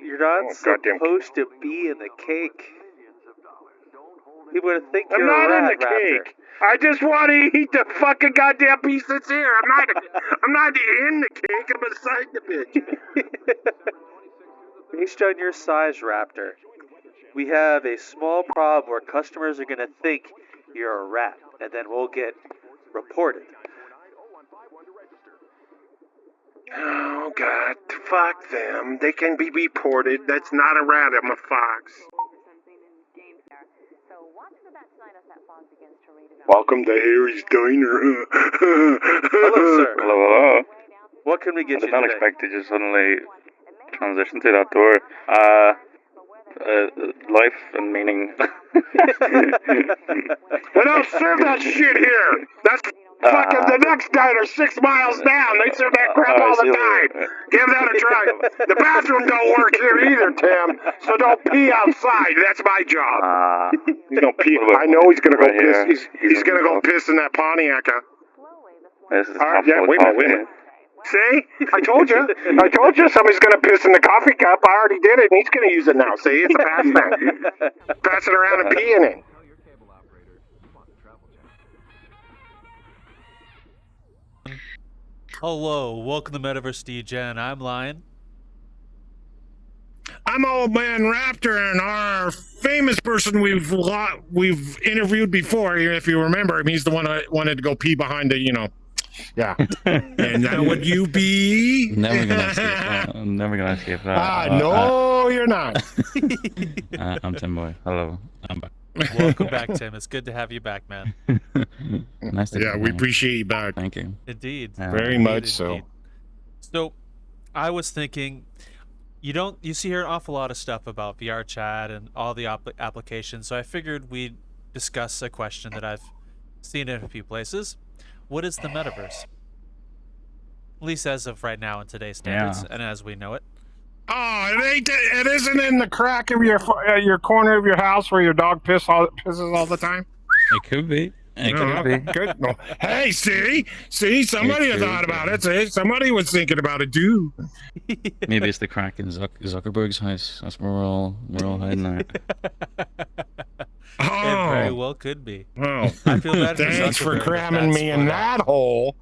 You're not supposed to be in the cake. People are gonna think you're a rat, I'm not in the raptor. cake. I just want to eat the fucking goddamn piece that's here. I'm not in the cake. I'm inside the bitch. Based on your size, raptor, we have a small problem where customers are gonna think you're a rat, and then we'll get reported. Oh, God. Fuck them. They can be reported. That's not a rat. I'm a fox. Welcome to Hare's Diner. Hello, sir. Hello. What can we get I you did not today? expect to just suddenly transition to that door. Life and meaning. They don't serve that shit here. That's fucking the next diner 6 miles down. They serve that crap all the time. Give that a try. The bathroom don't work here either, Tim. So don't pee outside. That's my job. He's gonna pee. I know he's gonna go piss. He's gonna go piss in that Pontiac. This is Yeah, wait a minute. See? I told you. Somebody's going to piss in the coffee cup. I already did it, and he's going to use it now. See? It's a pass thing. Pass it around and pee in it. Hello, welcome to Metaverse Degen. I'm Lion. I'm Old Man Raptor, and our famous person we've interviewed before, if you remember him, he's the one that wanted to go pee behind the, Yeah. And that would you be? Never gonna escape that. I'm never gonna escape that. No, you're not. I'm Timboy. Hello. I'm back. Welcome back, Tim. It's good to have you back, man. Nice to be we here. appreciate you back. Thank you. Indeed. Very Indeed, much so. indeed. So, I was thinking, you see here an awful lot of stuff about VRChat and all the applications, so I figured we'd discuss a question that I've seen in a few places. What is the metaverse? At least as of right now in today's standards, and as we know it. Oh, it isn't in the crack of your corner of your house where your dog pisses all the time? It could be. It could be. Good. No. Hey, see, somebody thought about it. See, somebody was thinking about it too. Maybe it's the crack in Zuckerberg's house. That's where we're all hiding out. It very well could be. Oh, I feel bad thanks for Zuckerberg cramming me in that hole.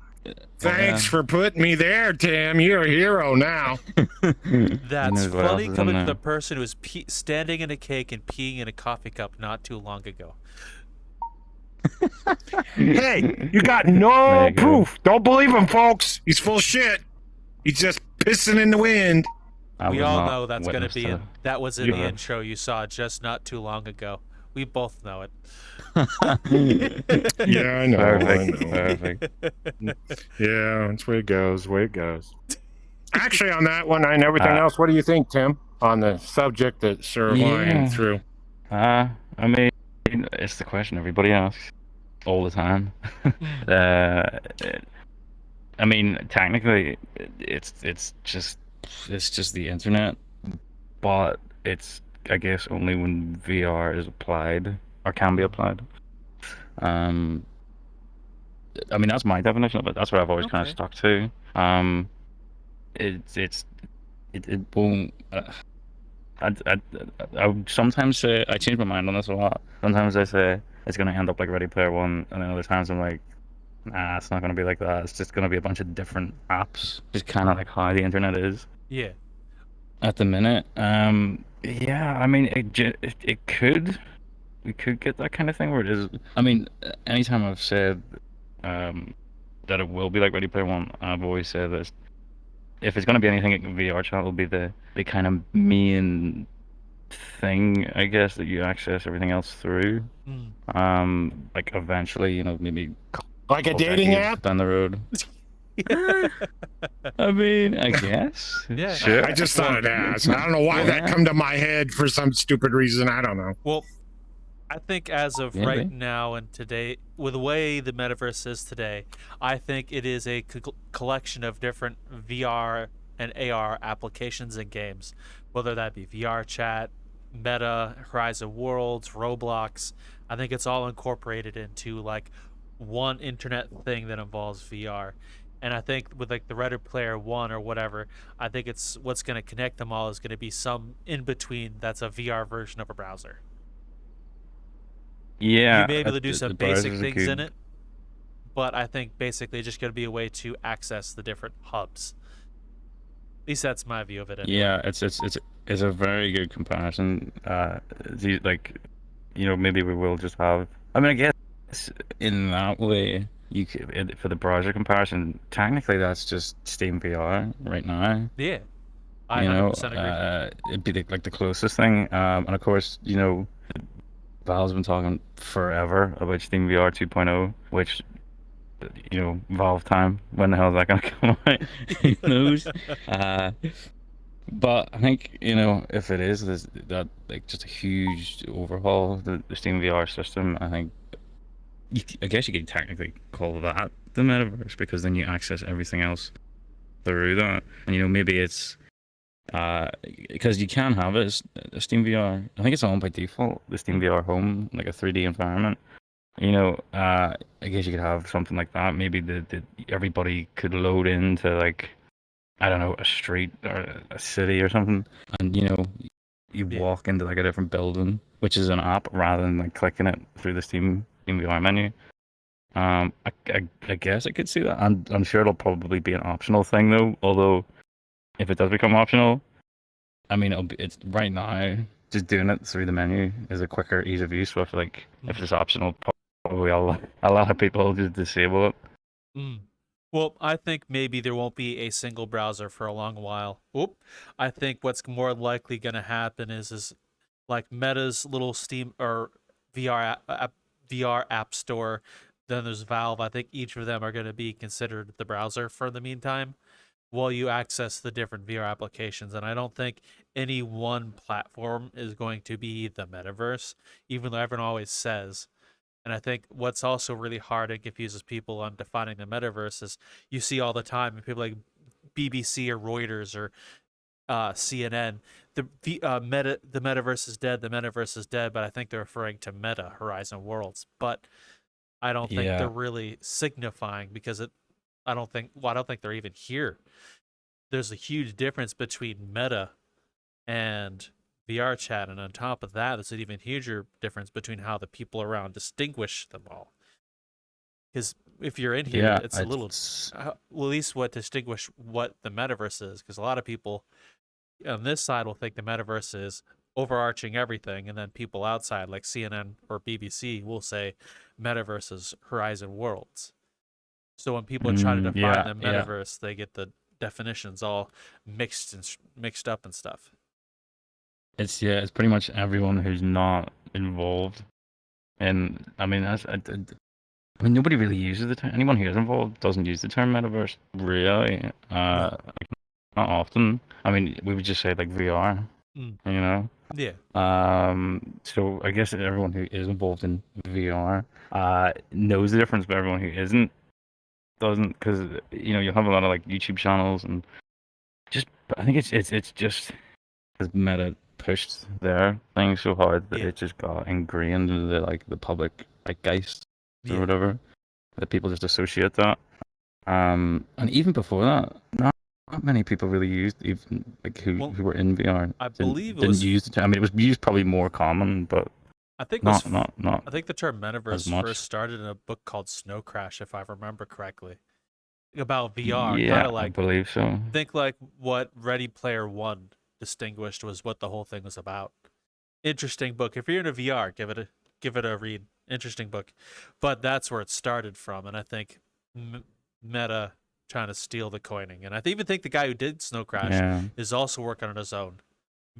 Thanks Yeah. for putting me there, Tim. You're a hero now. That's knows what funny else is coming in from the there. person who was standing in a cake and peeing in a coffee cup not too long ago. Hey, you got no There you go. proof. Don't believe him, folks. He's full of shit. He's just pissing in the wind. We all know that's going to be in. That was in the Yeah. intro you saw just not too long ago. We both know it. Yeah, I know. Perfect. I know. Perfect. Yeah, that's where it goes. Actually, on that one and everything else, what do you think, Tim, on the subject that Sir Lion threw? I mean, it's the question everybody asks all the time. I mean, technically, it's just the internet, but it's, I guess, only when VR is applied or can be applied. I mean, that's my definition of it. That's what I've always kind of stuck to. It won't. I would sometimes say, I change my mind on this a lot. Sometimes I say it's gonna end up like Ready Player One, and then other times I'm like, nah, it's not gonna be like that. It's just gonna be a bunch of different apps, just kind of like how the internet is. Yeah. At the minute, yeah, I mean, it could, we could get that kind of thing where it is. I mean, anytime I've said that it will be like Ready Player One, I've always said that if it's gonna be anything, VRChat will be the kind of main thing, I guess, that you access everything else through. Like eventually, maybe Like a dating app? down the road. I mean, I guess. Yeah. Sure. I just thought I'd ask. I don't know why that come to my head for some stupid reason. I don't know. Well, I think as of right now and today, with the way the metaverse is today, I think it is a collection of different VR and AR applications and games, whether that be VRChat, Meta, Horizon Worlds, Roblox. I think it's all incorporated into like one internet thing that involves VR. And I think with like the Reddit Player 1 or whatever, I think it's what's going to connect them all is going to be some in between that's a VR version of a browser. You Yeah, may be able to do the some basic browsers are things in good. it, but I think basically it's just going to be a way to access the different hubs. At least that's my view of it anyway. Yeah, it's a very good comparison. Like, maybe we will just have. I mean, I guess in that way, for the browser comparison, technically that's just Steam VR right now. Yeah, I 100% agree. It'd be like the closest thing. And of course, Valve's been talking forever about Steam VR 2.0, which, Valve time. When the hell is that gonna come out? Who knows? Uh, but I think, if it is that like just a huge overhaul of the Steam VR system, I think I guess you could technically call that the metaverse because then you access everything else through that. And maybe it's because you can have it as a Steam VR. I think it's on by default, the Steam VR Home, like a 3D environment. I guess you could have something like that. Maybe the everybody could load into like, I don't know, a street or a city or something, and you Yeah. walk into like a different building, which is an app rather than like clicking it through the Steam VR menu. I guess I could see that. I'm sure it'll probably be an optional thing though. Although if it does become optional, I mean it's right now just doing it through the menu is a quicker ease of use. So if it's optional, probably a lot of people just disable it. Mm. Well, I think maybe there won't be a single browser for a long while. Oop. I think what's more likely going to happen is like Meta's little Steam or VR app store. Then there's Valve. I think each of them are going to be considered the browser for the meantime, while you access the different VR applications. And I don't think any one platform is going to be the metaverse, even though everyone always says. And I think what's also really hard and confuses people on defining the metaverse is you see all the time and people like BBC or Reuters or CNN, the metaverse is dead, the metaverse is dead, but I think they're referring to Meta Horizon Worlds. But I don't think they're Yeah, really signifying because I don't think they're even here. There's a huge difference between Meta and VRChat, and on top of that, there's an even huger difference between how the people around distinguish them all. Because if you're in here, yeah. it's a little, well, at least what distinguish what the metaverse is. Because a lot of people on this side will think the metaverse is overarching everything, and then people outside, like CNN or BBC, will say metaverse is Horizon Worlds. So when people try to define Yeah, the yeah. metaverse, they get the definitions all mixed up and stuff. It's pretty much everyone who's not involved. And I mean, I mean, nobody really uses the term. Anyone who is involved doesn't use the term metaverse, really. No. Like, not often. I mean, we would just say like VR, Mm. you know. Yeah. So I guess everyone who is involved in VR, knows the difference, but everyone who isn't doesn't, because you'll have a lot of like YouTube channels and just. I think it's just because Meta pushed their thing so hard that Yeah. it just got ingrained into the public zeitgeist or Yeah. whatever, that people just associate that. And even before that, not many people really used, even like who were in VR I believe it didn't was. use the term. I mean, it was used probably more common, but I think it was. not I think the term as metaverse much. first started in a book called Snow Crash, if I remember correctly, about VR. Kind Yeah, of I like believe so. think like what Ready Player One distinguished was what the whole thing was about. Interesting book. If you're into VR, give it a read. Interesting book, but that's where it started from, and I think Meta trying to steal the coining, and I even think the guy who did Snow Crash Yeah. is also working on his own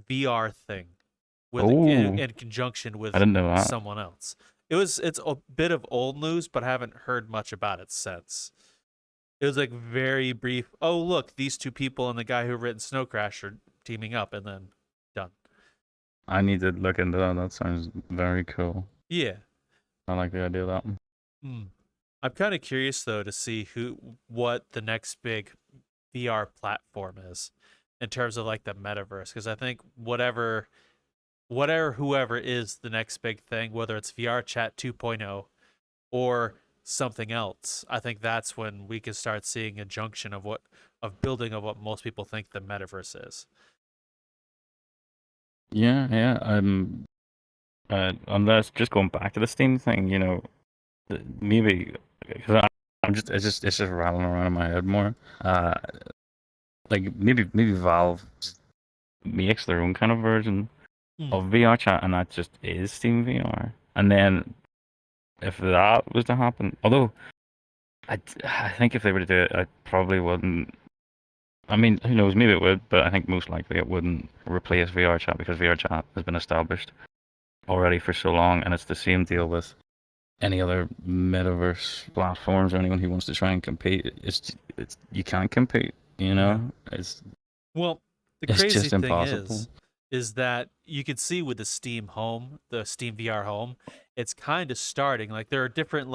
VR thing with Oh, in conjunction I with didn't know that. someone else. It's a bit of old news, but I haven't heard much about it since. It was like very brief. Oh, look, these two people and the guy who written Snow Crash are teaming up, and then done. I need to look into that. That sounds very cool. Yeah. I like the idea of that one. I'm kind of curious though to see what the next big VR platform is in terms of like the metaverse, because I think whoever is the next big thing, whether it's VRChat 2.0 or something else, I think that's when we can start seeing a junction of building of what most people think the metaverse is. Yeah, yeah. Unless just going back to the Steam thing, maybe because it's just rattling around in my head more. Like maybe Valve makes their own kind of version of VR chat, and that just is Steam VR. And then if that was to happen, although I think if they were to do it, I probably wouldn't. I mean, who knows? Maybe it would, but I think most likely it wouldn't replace VR chat because VR chat has been established already for so long, and it's the same deal with any other metaverse platforms or anyone who wants to try and compete. It's you can't compete. It's Well, the it's crazy just thing impossible. is that you can see with the Steam Home, the Steam VR Home, it's kind of starting. Like there are different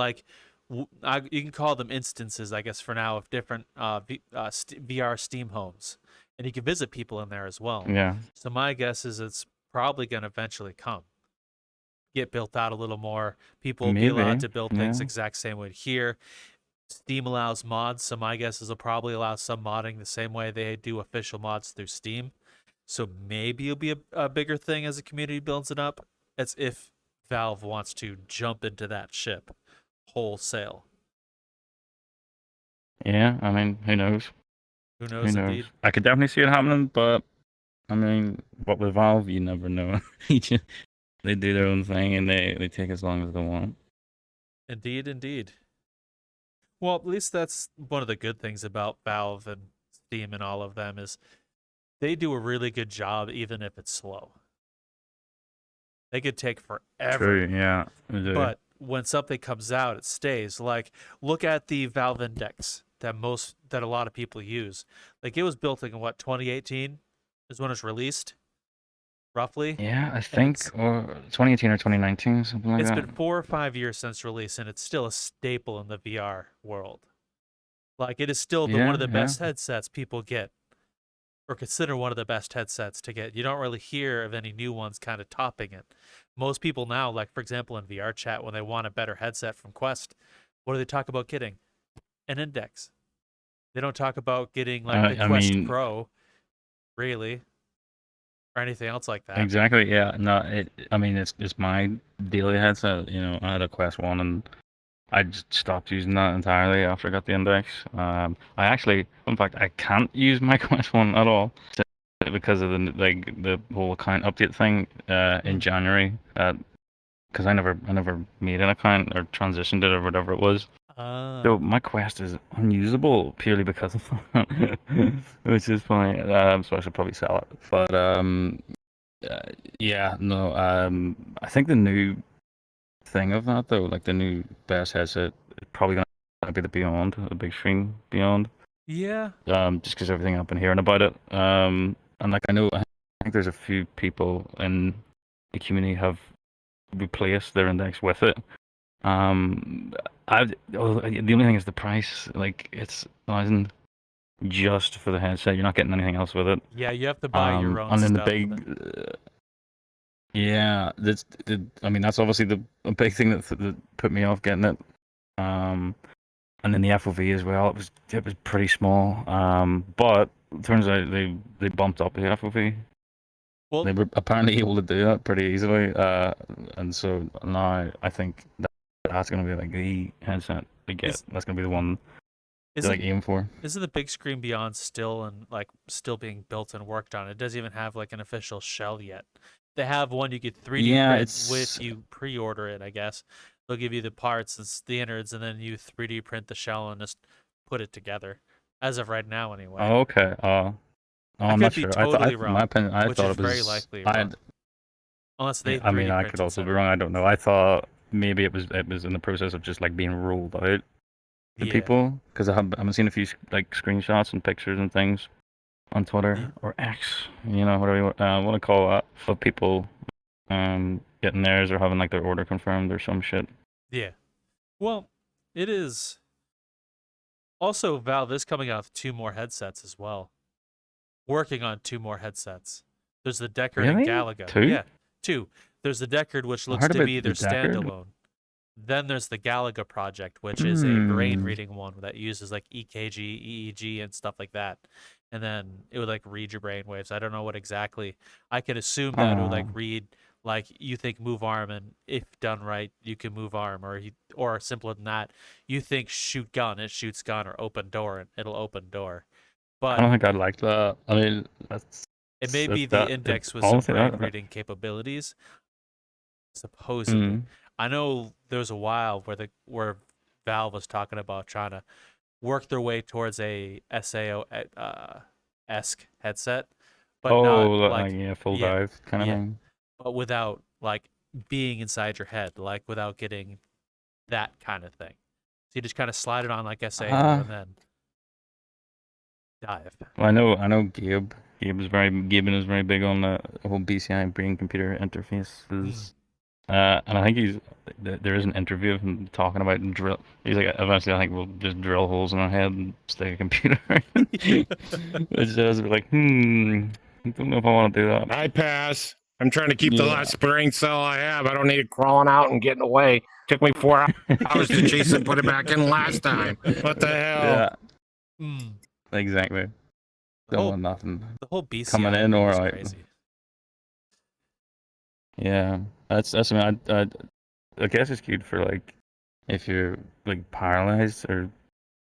you can call them instances, I guess, for now of different VR Steam homes, and you can visit people in there as well. Yeah, So my guess is it's probably going to eventually get built out a little more. People will be allowed maybe. to build things Yeah, exact same way here. Steam allows mods, so my guess is they'll probably allow some modding the same way they do official mods through Steam. So maybe it'll be a bigger thing as the community builds it up. It's if Valve wants to jump into that ship wholesale. yeah. I mean, who knows? Who Who knows, knows? indeed. I could definitely see it happening, but I mean, what with Valve, you never know. They do their own thing, and they take as long as they want. Indeed, indeed. Well, at least that's one of the good things about Valve and Steam and all of them is they do a really good job even if it's slow. They could take True. forever. Yeah. They do. But when something comes out, it stays. Like, look at the valveindex that a lot of people use. Like, it was built in what 2018 is when it was released, roughly. Yeah, I And think or 2018 or 2019, something like it's that. been 4 or 5 years since release, and it's still a staple in the VR world. Like, it is still one of Yeah, the yeah. best headsets people get, or consider one of the best headsets to get. You don't really hear of any new ones kind of topping it. Most people now, like for example in Vrchat, when they want a better headset from Quest, what do they talk about getting? An index. They don't talk about getting like the I Quest mean, Pro, really, or anything else like that. exactly. Yeah. No, I mean, it's my daily headset. I had a Quest One, and I just stopped using that entirely after I got the index. I actually, in fact, I can't use my Quest One at all because of the whole account update thing in January. Because I never made an account or transitioned it or whatever it was. So my Quest is unusable purely because of that, which is funny. So I should probably sell it. But uh, yeah, no. I think the new thing of that though, like the new best headset, is probably gonna be the Beyond, the big screen Beyond. Yeah. Just because everything I've been hearing about it. And like I think there's a few people in the community have replaced their index with it. The only thing is the price. Like it's 1,000 just for the headset. You're not getting anything else with it. Yeah, you have to buy your own And then the stuff with big, it. yeah, I mean that's obviously a big thing that put me off getting it. And then the FOV as well. It was pretty small. But it turns out they bumped up the FOV. Well, They were apparently able to do that pretty easily. And so now I think that's going to be like the headset to get. That's going to be the one to like aim for. Isn't the big screen Beyond still being built and worked on? It doesn't even have like an official shell yet. They have one you could 3D print if you pre-order it, I guess. They'll give you the parts, the innards, and then you 3D print the shell and just put it together. As of right now, anyway. Oh, okay. I'm not sure. Totally wrong. My opinion, I which thought is it was very likely wrong. Unless they. I mean, I could also be wrong. I don't know. I thought maybe it was in the process of just like being rolled out to people because I've seen a few like screenshots and pictures and things on Twitter or X, whatever you want to call that, of people getting theirs or having like their order confirmed or some shit. Yeah. Well, it is. Also, Valve is coming out with 2 more headsets as well. Working on 2 more headsets. There's the Deckard and Galaga. 2? Yeah, 2. There's the Deckard, which looks to be their standalone. Then there's the Galaga project, which is a brain reading one that uses like EKG, EEG, and stuff like that. And then it would like read your brain waves. I don't know what exactly. I could assume that it would like read like you think move arm, and if done right, you can move arm, or simpler than that, you think shoot gun, it shoots gun, or open door, and it'll open door. I But don't think I'd like that. I mean, it may be the index with some honestly, brain reading capabilities, supposedly. I know there was a while where Valve was talking about trying to work their way towards a SAO esque headset, but not like yeah, full dive kind of thing. but without like being inside your head, like without getting that kind of thing. So you just kind of slide it on like SAO and then dive. Well, I know Gabe. Gaben is very big on the whole BCI brain computer interfaces. And I think there is an interview of him talking about drill. He's like, eventually I think we'll just drill holes in our head and stick a computer in. It's just like, I don't know if I want to do that. I pass. I'm trying to keep the last brain cell I have. I don't need it crawling out and getting away. Took me 4 hours to chase and put it back in last time. What the hell? Yeah. Exactly. Don't want nothing. The whole BCI coming in or out. Crazy. Yeah, that's I mean, I guess it's good for like if you're like paralyzed or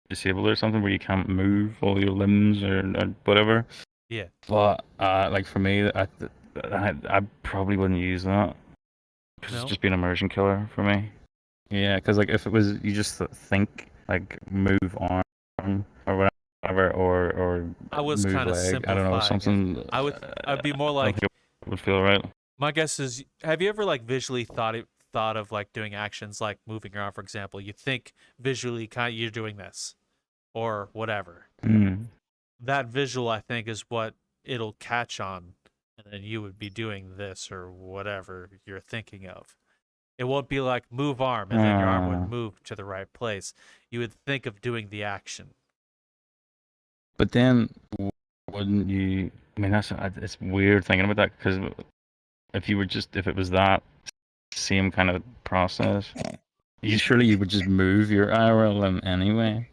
disabled or something where you can't move all your limbs or whatever. Yeah. But like for me, I probably wouldn't use that because it's just be an immersion killer for me. Yeah, because like if it was you just think like move arm or whatever or I was move kind of leg, I don't know, something. I'd be more like it would feel right. My guess is, have you ever like visually thought of like doing actions like moving your arm, for example? You think visually, kind of you're doing this, or whatever. That visual, I think, is what it'll catch on, and then you would be doing this or whatever you're thinking of. It won't be like move arm, and then your arm would move to the right place. You would think of doing the action. But then, wouldn't you? I mean, it's weird thinking about that because if it was that same kind of process, surely you would just move your IRL limb anyway.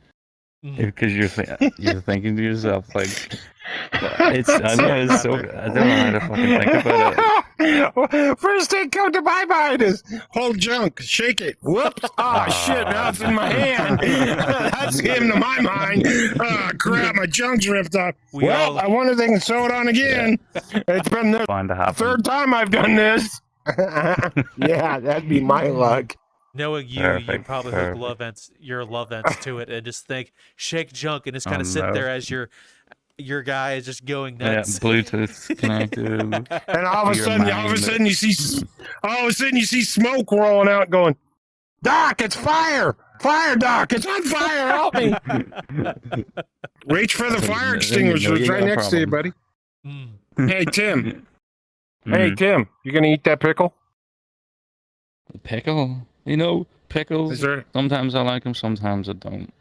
Because you're thinking to yourself like, I don't know how to fucking think about it. First thing come to my mind is hold junk, shake it. Whoops! Shit! Now it's in my hand. That's him to my mind. Crap! My junk's ripped up. I wonder if they can sew it on again. Yeah. It's been the third time I've done this. Yeah, that'd be my luck. Knowing you probably hook your love ends to it and just think shake junk and just kind of sit there as your guy is just going nuts. Yeah, Bluetooth connected. And all of a sudden you see smoke rolling out, going, Doc, it's fire! Fire, Doc! It's on fire! Help me! Reach for the fire extinguisher. It's right next to you, buddy. Hey, Tim. Hey, Tim. You gonna eat that pickle? Pickle? You know, pickles, sometimes I like them, sometimes I don't.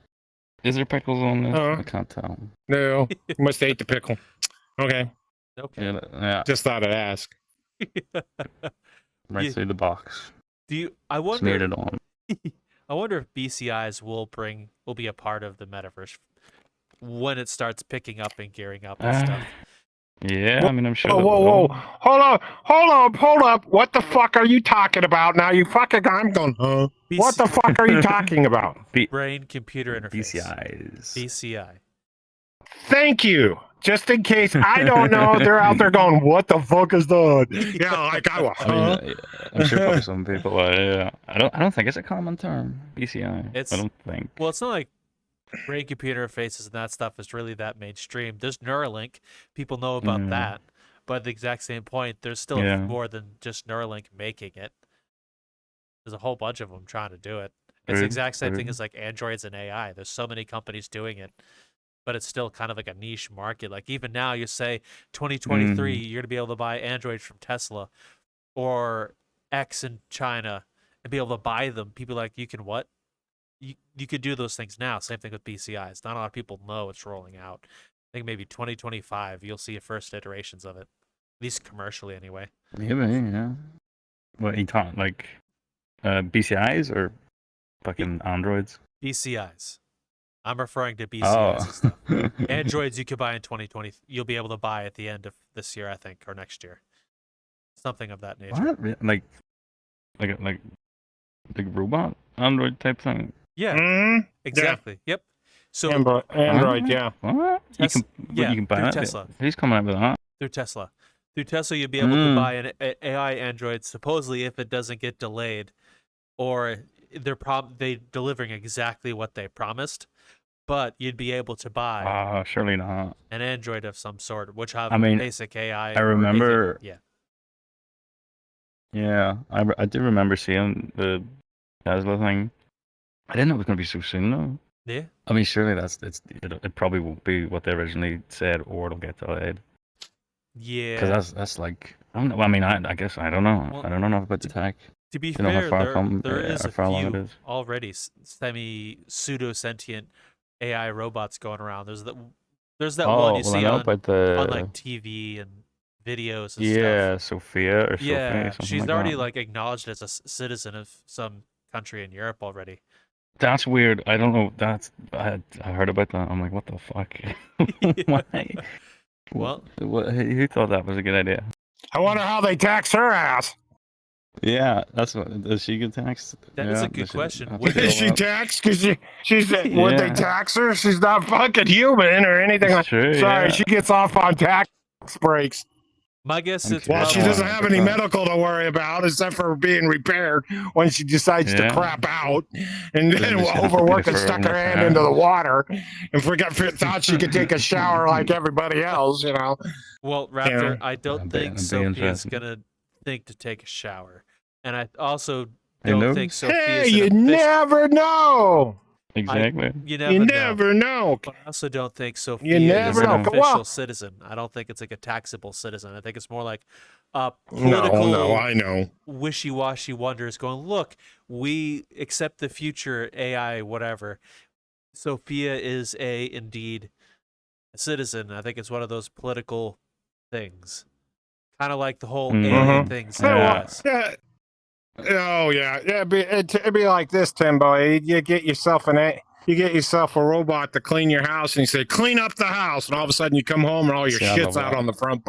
Is there pickles on this? I can't tell. No, you must ate the pickle. Okay. Yeah. Just thought I'd ask. Right through the box. I wonder. Smeared it on. I wonder if BCIs will be a part of the metaverse when it starts picking up and gearing up and stuff. Yeah, I mean, I'm sure. Whoa. Hold up. What the fuck are you talking about now? I'm going, huh? What the fuck are you talking about? Brain-computer interface. BCI. Thank you. Just in case I don't know, they're out there going, what the fuck is that? Yeah, like I'm sure probably some people. I don't think it's a common term. BCI. I don't think. Well, it's not like brain computer interfaces and that stuff is really that mainstream. There's Neuralink. People know about that. But at the exact same point, there's still more than just Neuralink making it. There's a whole bunch of them trying to do it. It's the exact same thing as like androids and AI. There's so many companies doing it, but it's still kind of like a niche market. Like even now, you say 2023, you're gonna be able to buy androids from Tesla or X in China and be able to buy them. People are like, you can what? You could do those things now. Same thing with BCIs. Not a lot of people know it's rolling out. I think maybe 2025 you'll see first iterations of it, at least commercially anyway. Yeah. What you talking like BCIs or fucking androids. BCIs. I'm referring to BCIs Oh. and stuff. Androids you could buy in 2020. You'll be able to buy at the end of this year, I think, or next year. Something of that nature. What? Like robot android type thing. Yeah, Mm-hmm. exactly. Yep. So Android, yeah. What? You can buy through that? Tesla. Who's coming out with that? Through Tesla. Through Tesla, you'll be able to buy an AI Android, supposedly if it doesn't get delayed, or they delivering exactly what they promised. But you'd be able to buy surely not. an Android of some sort, which have basic AI. I remember. Yeah. I do remember seeing the Tesla thing. I didn't know it was going to be so soon though. Yeah. I mean, surely it probably won't be what they originally said, or it'll get delayed. Yeah. Because that's like, I don't know. I mean, I guess I don't know. Well, I don't know enough about the tech. To be You know fair, how far there is a far along it few is. already pseudo-sentient AI robots going around. There's that one you see on like TV and videos and stuff. Yeah, Sophia or Sophie. Yeah, Something she's like already that. like acknowledged as a citizen of some country in Europe already. That's weird. I don't know. I heard about that. I'm like, what the fuck? Why? Well, who thought that was a good idea? I wonder how they tax her ass. Yeah, that's what. Does she get taxed? That is a good question. Is she taxed? Because she's would they tax her? She's not fucking human or anything. True, Sorry, she gets off on tax breaks. My guess is she doesn't have any medical to worry about except for being repaired when she decides to crap out and then overwork and stuck her hand into the water and thought she could take a shower like everybody else, you know. Well, Raptor, I don't think Sophia's gonna think to take a shower, and I also don't think Sophia's. Hey, you never know. Exactly. You never know. But I also don't think Sophia is an official citizen. I don't think it's like a taxable citizen. I think it's more like a political, I know. wishy-washy wonders going, look, we accept the future AI, whatever. Sophia is indeed a citizen. I think it's one of those political things. Kind of like the whole alien things. Yeah. Oh yeah. It'd be like this, Timboy. You get yourself a robot to clean your house, and you say, "Clean up the house," and all of a sudden you come home and all your shit's out on the front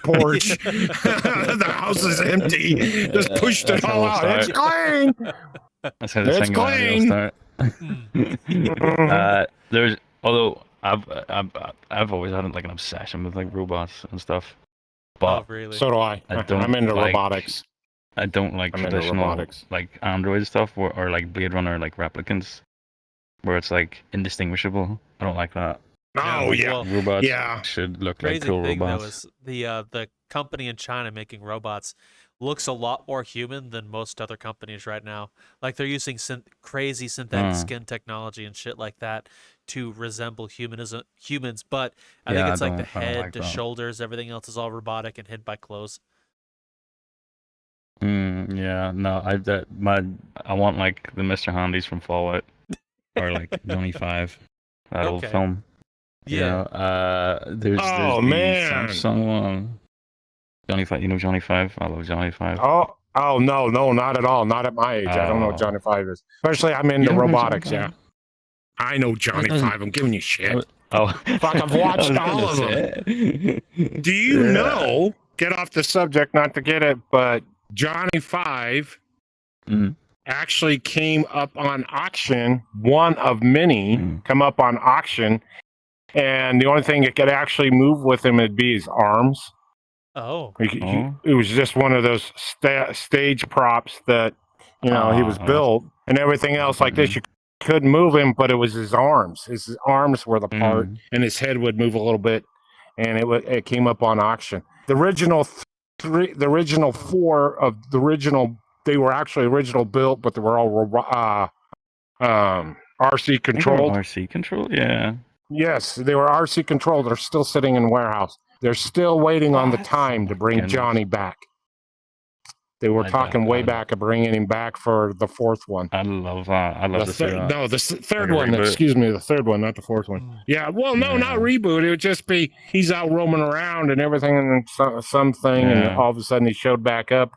porch. The house is empty. Just pushed it all out. It's clean. That's how this thing will start. Although I've always had like an obsession with like robots and stuff. But really? So do I. I'm into robotics. I don't like traditional like Android stuff or like Blade Runner like replicants where it's like indistinguishable. I don't like that. Oh yeah, robots should look like cool robots. Though, is the company in China making robots looks a lot more human than most other companies right now. Like they're using crazy synthetic skin technology and shit like that to resemble humans. But I think it's like the head, the shoulders, everything else is all robotic and hid by clothes. Yeah, no, I want like the Mr. Handys from Fallout or like Johnny 5, that old film. Yeah. There's the Samsung one. Johnny 5, you know Johnny 5? I love Johnny 5. Oh no, not at all. Not at my age. I don't know what Johnny 5 is. Especially I'm into robotics. Yeah. I know Johnny 5. I'm giving you shit. Fuck, I've watched all of them. Do you know? Get off the subject, not to get it, but Johnny 5 actually came up on auction, one of many come up on auction, and the only thing that could actually move with him would be his arms. It was just one of those stage props that, he was built, and everything else like this, you couldn't move him, but it was his arms. His arms were the part, and his head would move a little bit, and it came up on auction. The original four of the original, they were actually original built, but they were all RC controlled. RC controlled, yeah. Yes, they were RC controlled. They're still sitting in warehouse. They're still waiting on the time to bring Johnny back. They were talking way back of bringing him back for the fourth one. I love that. I love to see that. No, the third one. Excuse me, the third one, not the fourth one. Yeah, well, no, not reboot. It would just be he's out roaming around and everything and something, and all of a sudden he showed back up.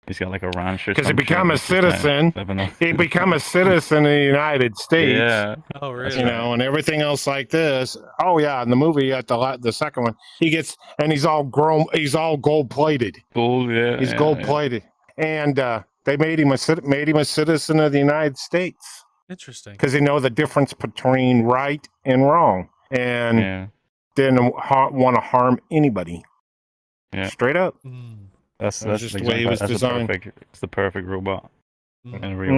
He's got like a ranch or Because he something. become a citizen. He become a citizen in the United States. Yeah. Oh, really? You know, and everything else like this. Oh yeah, in the movie at the second one, he gets and he's all grown. He's all gold plated. Gold, yeah. He's gold plated, and they made him a citizen of the United States Interesting. because they know the difference between right and wrong, and didn't want to harm anybody. Yeah. Straight up. Mm. That's just the way he was designed. It's the perfect robot. Mm. In real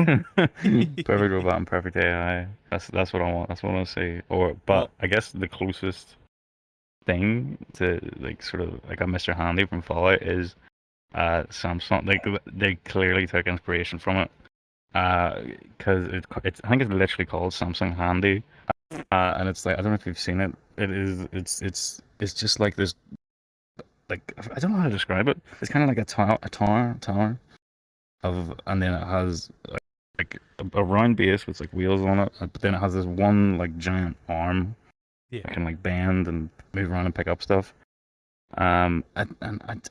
life. Perfect robot and perfect AI. That's what I want. That's what I want to see. But I guess the closest thing to like sort of like a Mr. Handy from Fallout is Samsung. Like they clearly took inspiration from it. Because it's I think it's literally called Samsung Handy. And it's like I don't know if you've seen it. It's just like this. Like I don't know how to describe it. It's kind of like a tower. And then it has like a round base with like wheels on it, but then it has this one like giant arm that can like bend and move around and pick up stuff. And I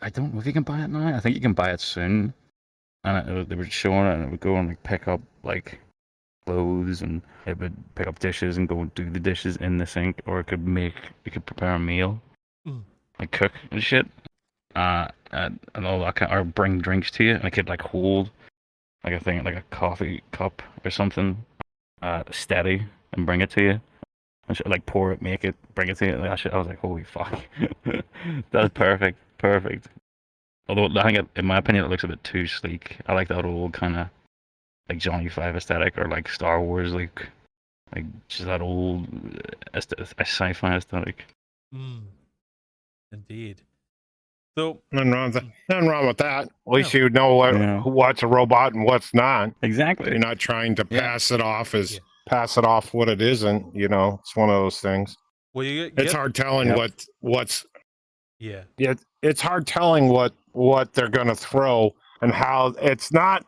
don't know if you can buy it now. I think you can buy it soon. And they were showing it, and it would go and like pick up like clothes, and it would pick up dishes and go and do the dishes in the sink, or it could prepare a meal, like cook and shit. And all that kind, or bring drinks to you, and I could like hold like a thing, like a coffee cup or something, steady, and bring it to you, and like pour it, make it, bring it to you. Like, that shit, I was like, holy fuck, that's perfect. Although I think, in my opinion, it looks a bit too sleek. I like that old kind of like Johnny Five aesthetic, or like Star Wars, like just that old sci-fi aesthetic. Indeed. So nothing wrong with that. At least you know what's a robot and what's not. Exactly. You're not trying to pass it off what it isn't. You know, it's one of those things. Well, it's hard telling what's. Yeah. It's hard telling what they're going to throw and how it's not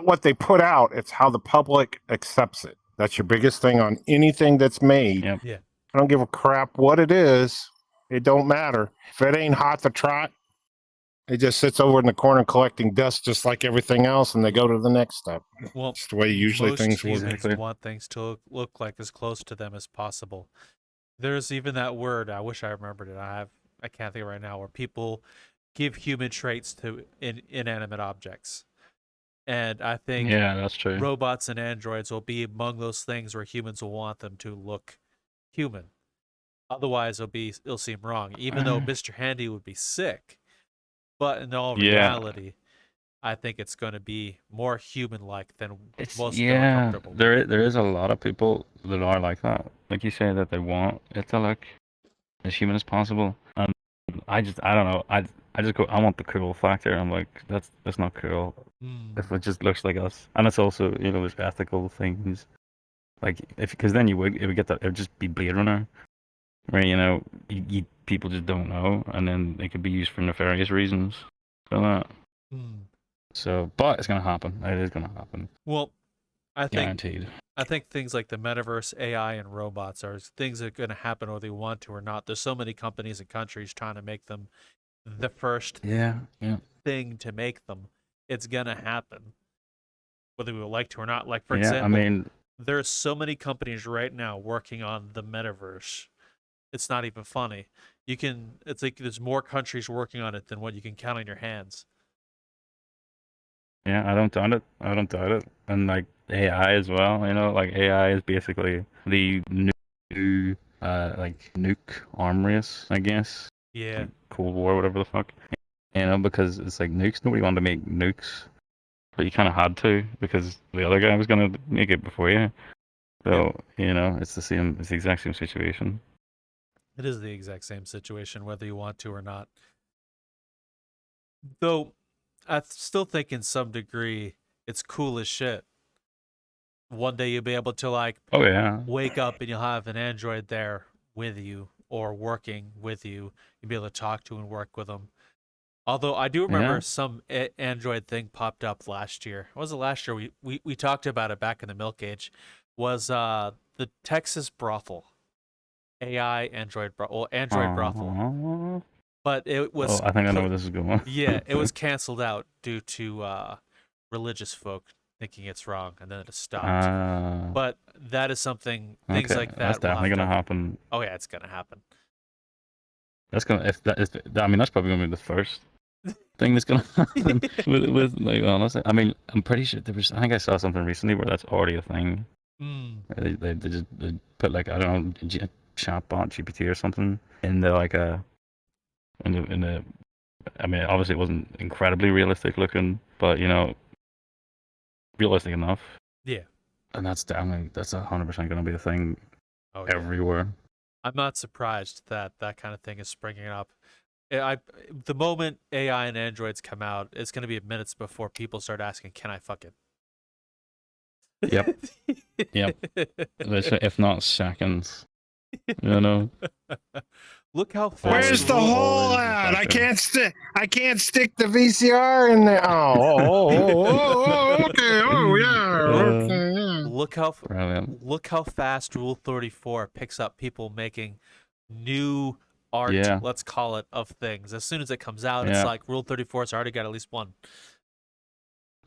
what they put out. It's how the public accepts it. That's your biggest thing on anything that's made. Yep. Yeah. I don't give a crap what it is. It don't matter. If it ain't hot to trot, it just sits over in the corner collecting dust just like everything else, and they go to the next step. Well, it's the way usually things work. Most humans want things to look like as close to them as possible. There's even that word, I wish I remembered it. I can't think of it right now, where people give human traits to inanimate objects. And I think that's true. Robots and androids will be among those things where humans will want them to look human. Otherwise, it'll seem wrong. Even though Mr. Handy would be sick, but in all reality, I think it's going to be more human-like than most people are comfortable. There is a lot of people that are like that. Like you say, that they want it to look as human as possible. And I don't know. I just go. I want the cool factor. I'm like, that's not cool. If it just looks like us, and it's also there's ethical things. Like because then it would get that. It would just be Blade Runner. Where people just don't know, and then they could be used for nefarious reasons for that. So, but it's gonna happen. It is gonna happen. Well, Guaranteed. I think things like the Metaverse, AI, and robots are things that are gonna happen whether they want to or not. There's so many companies and countries trying to make them the first thing to make them. It's gonna happen, whether we would like to or not. Like for example, there's so many companies right now working on the Metaverse. It's not even funny. It's like there's more countries working on it than what you can count on your hands. Yeah, I don't doubt it. And like AI as well, like AI is basically the new like nuke arm race, I guess. Yeah. Like Cold War, whatever the fuck. Because it's like nukes. Nobody wanted to make nukes, but you kind of had to because the other guy was gonna make it before you. So it's the exact same situation. It is the exact same situation, whether you want to or not. Though, I still think in some degree, it's cool as shit. One day you'll be able to wake up and you'll have an android there with you or working with you. You'll be able to talk to and work with them. Although I do remember some android thing popped up last year. What was it last year? We talked about it back in the Milk Age. Was the Texas brothel. AI android brothel. but it was. I think I know where this is going. Yeah, it was canceled out due to religious folk thinking it's wrong, and then it stopped. But that is something. Things Okay, like that. that's definitely gonna happen. Oh yeah, it's gonna happen. That's gonna I mean that's probably gonna be the first thing that's gonna happen with like honestly. I mean I'm pretty sure I think I saw something recently where that's already a thing. They just put like I don't know chatbot GPT or something in the like in the I mean obviously it wasn't incredibly realistic looking, but you know realistic enough. Yeah. And that's 100% gonna be a thing everywhere. I'm not surprised that that kind of thing is springing up. The moment AI and androids come out, it's going to be minutes before people start asking, "Can I fuck it?" Yep. Yep. If not seconds. You know. Look how fast. Where's the hole at? I can't stick the VCR in there. Okay. Oh yeah. Look how fast Rule 34 picks up people making new art, let's call it, of things. As soon as it comes out, it's like Rule 34's already got at least one.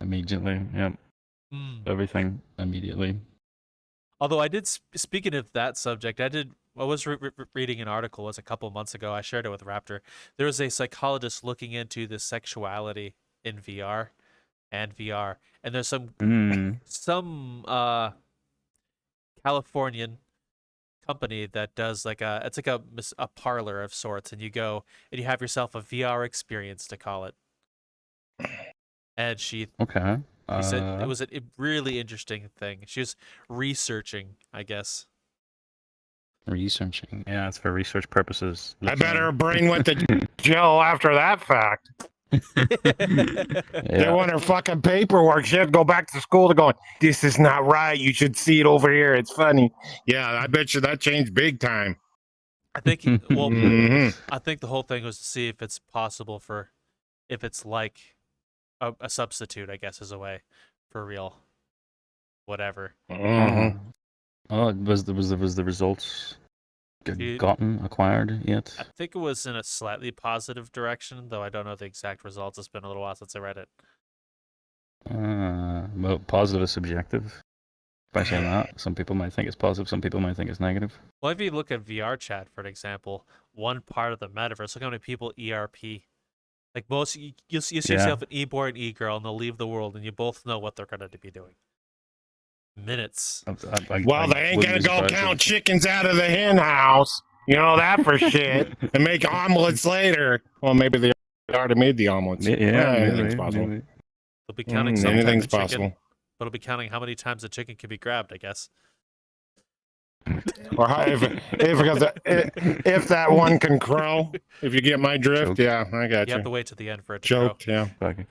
Immediately, yep. Everything immediately. Although I did, speaking of that subject, I was reading an article, it was a couple months ago. I shared it with Raptor. There was a psychologist looking into the sexuality in VR, and there's some Californian company that does like it's like a parlor of sorts, and you go and you have yourself a VR experience, to call it. And she said it was a really interesting thing. She was researching, I guess. Researching, yeah, it's for research purposes. I bet her brain went to jail after that fact. They want her fucking paperwork. She had to go back to school to go, this is not right. You should see it over here. It's funny. Yeah, I bet you that changed big time. I think, I think the whole thing was to see if it's possible if it's like a substitute, I guess, is a way for real. Whatever. Oh, was the results acquired yet? I think it was in a slightly positive direction, though I don't know the exact results. It's been a little while since I read it. Well, positive is subjective. By saying that, some people might think it's positive, some people might think it's negative. Well, if you look at VRChat, for an example, one part of the metaverse, look how many people ERP. Like most, you see yourself an e-boy and e-girl, and they'll leave the world, and you both know what they're going to be doing. Minutes. Well, they ain't gonna go count chickens out of the hen house. You know that for shit. And make omelets later. Well, maybe they already made the omelets. Anything's possible. They'll be counting anything's possible. But it'll be counting how many times a chicken can be grabbed, I guess. Or if that one can crow. If you get my drift, I got you. You have to wait to the end for it to crow. Yeah. Okay.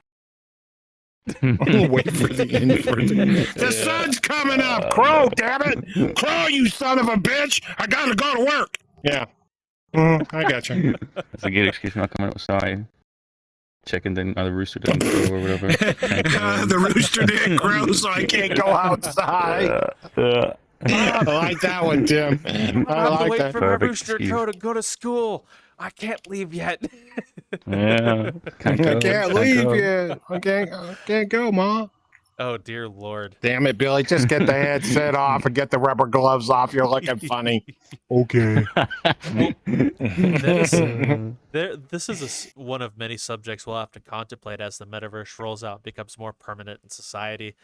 Wait for the end for the sun's coming up. Crow, damn it. Crow, you son of a bitch. I gotta go to work. Yeah. I got you. That's a good excuse for not coming outside. The rooster didn't crow or whatever. The rooster didn't crow, so I can't go outside. I like that one, Tim. I like wait that. for my rooster crow to go to school. I can't leave yet. Yeah. I can't leave yet. I can't go, Ma. Oh, dear Lord. Damn it, Billy. Just get the headset off and get the rubber gloves off. You're looking funny. Okay. This is one of many subjects we'll have to contemplate as the metaverse rolls out, becomes more permanent in society,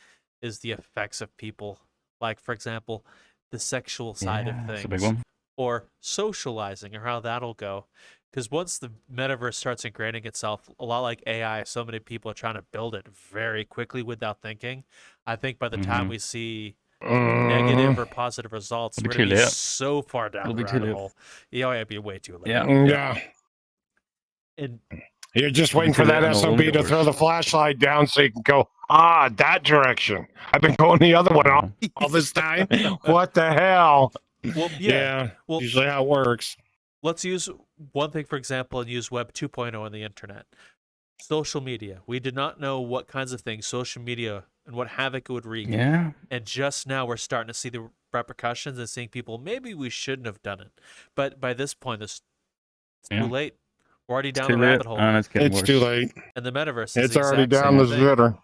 is the effects of people. Like, for example, the sexual side of things. That's a big one. Or socializing, or how that'll go. Because once the metaverse starts ingraining itself, a lot like AI, so many people are trying to build it very quickly without thinking. I think by the time we see negative or positive results, we're going to be so far down the rabbit hole. It'll be way too late. Yeah. And you're just waiting for that SOB to throw the flashlight down so you can go, that direction. I've been going the other one all this time. What the hell? Well, usually how it works. Let's use one thing, for example, and use Web 2.0 on the internet. Social media. We did not know what kinds of things social media and what havoc it would wreak. Yeah. And just now we're starting to see the repercussions and seeing people, maybe we shouldn't have done it. But by this point, it's too late. We're already It's down too the late, rabbit hole. and it's getting It's worse. too late. And the metaverse is It's the already exact down the same thing.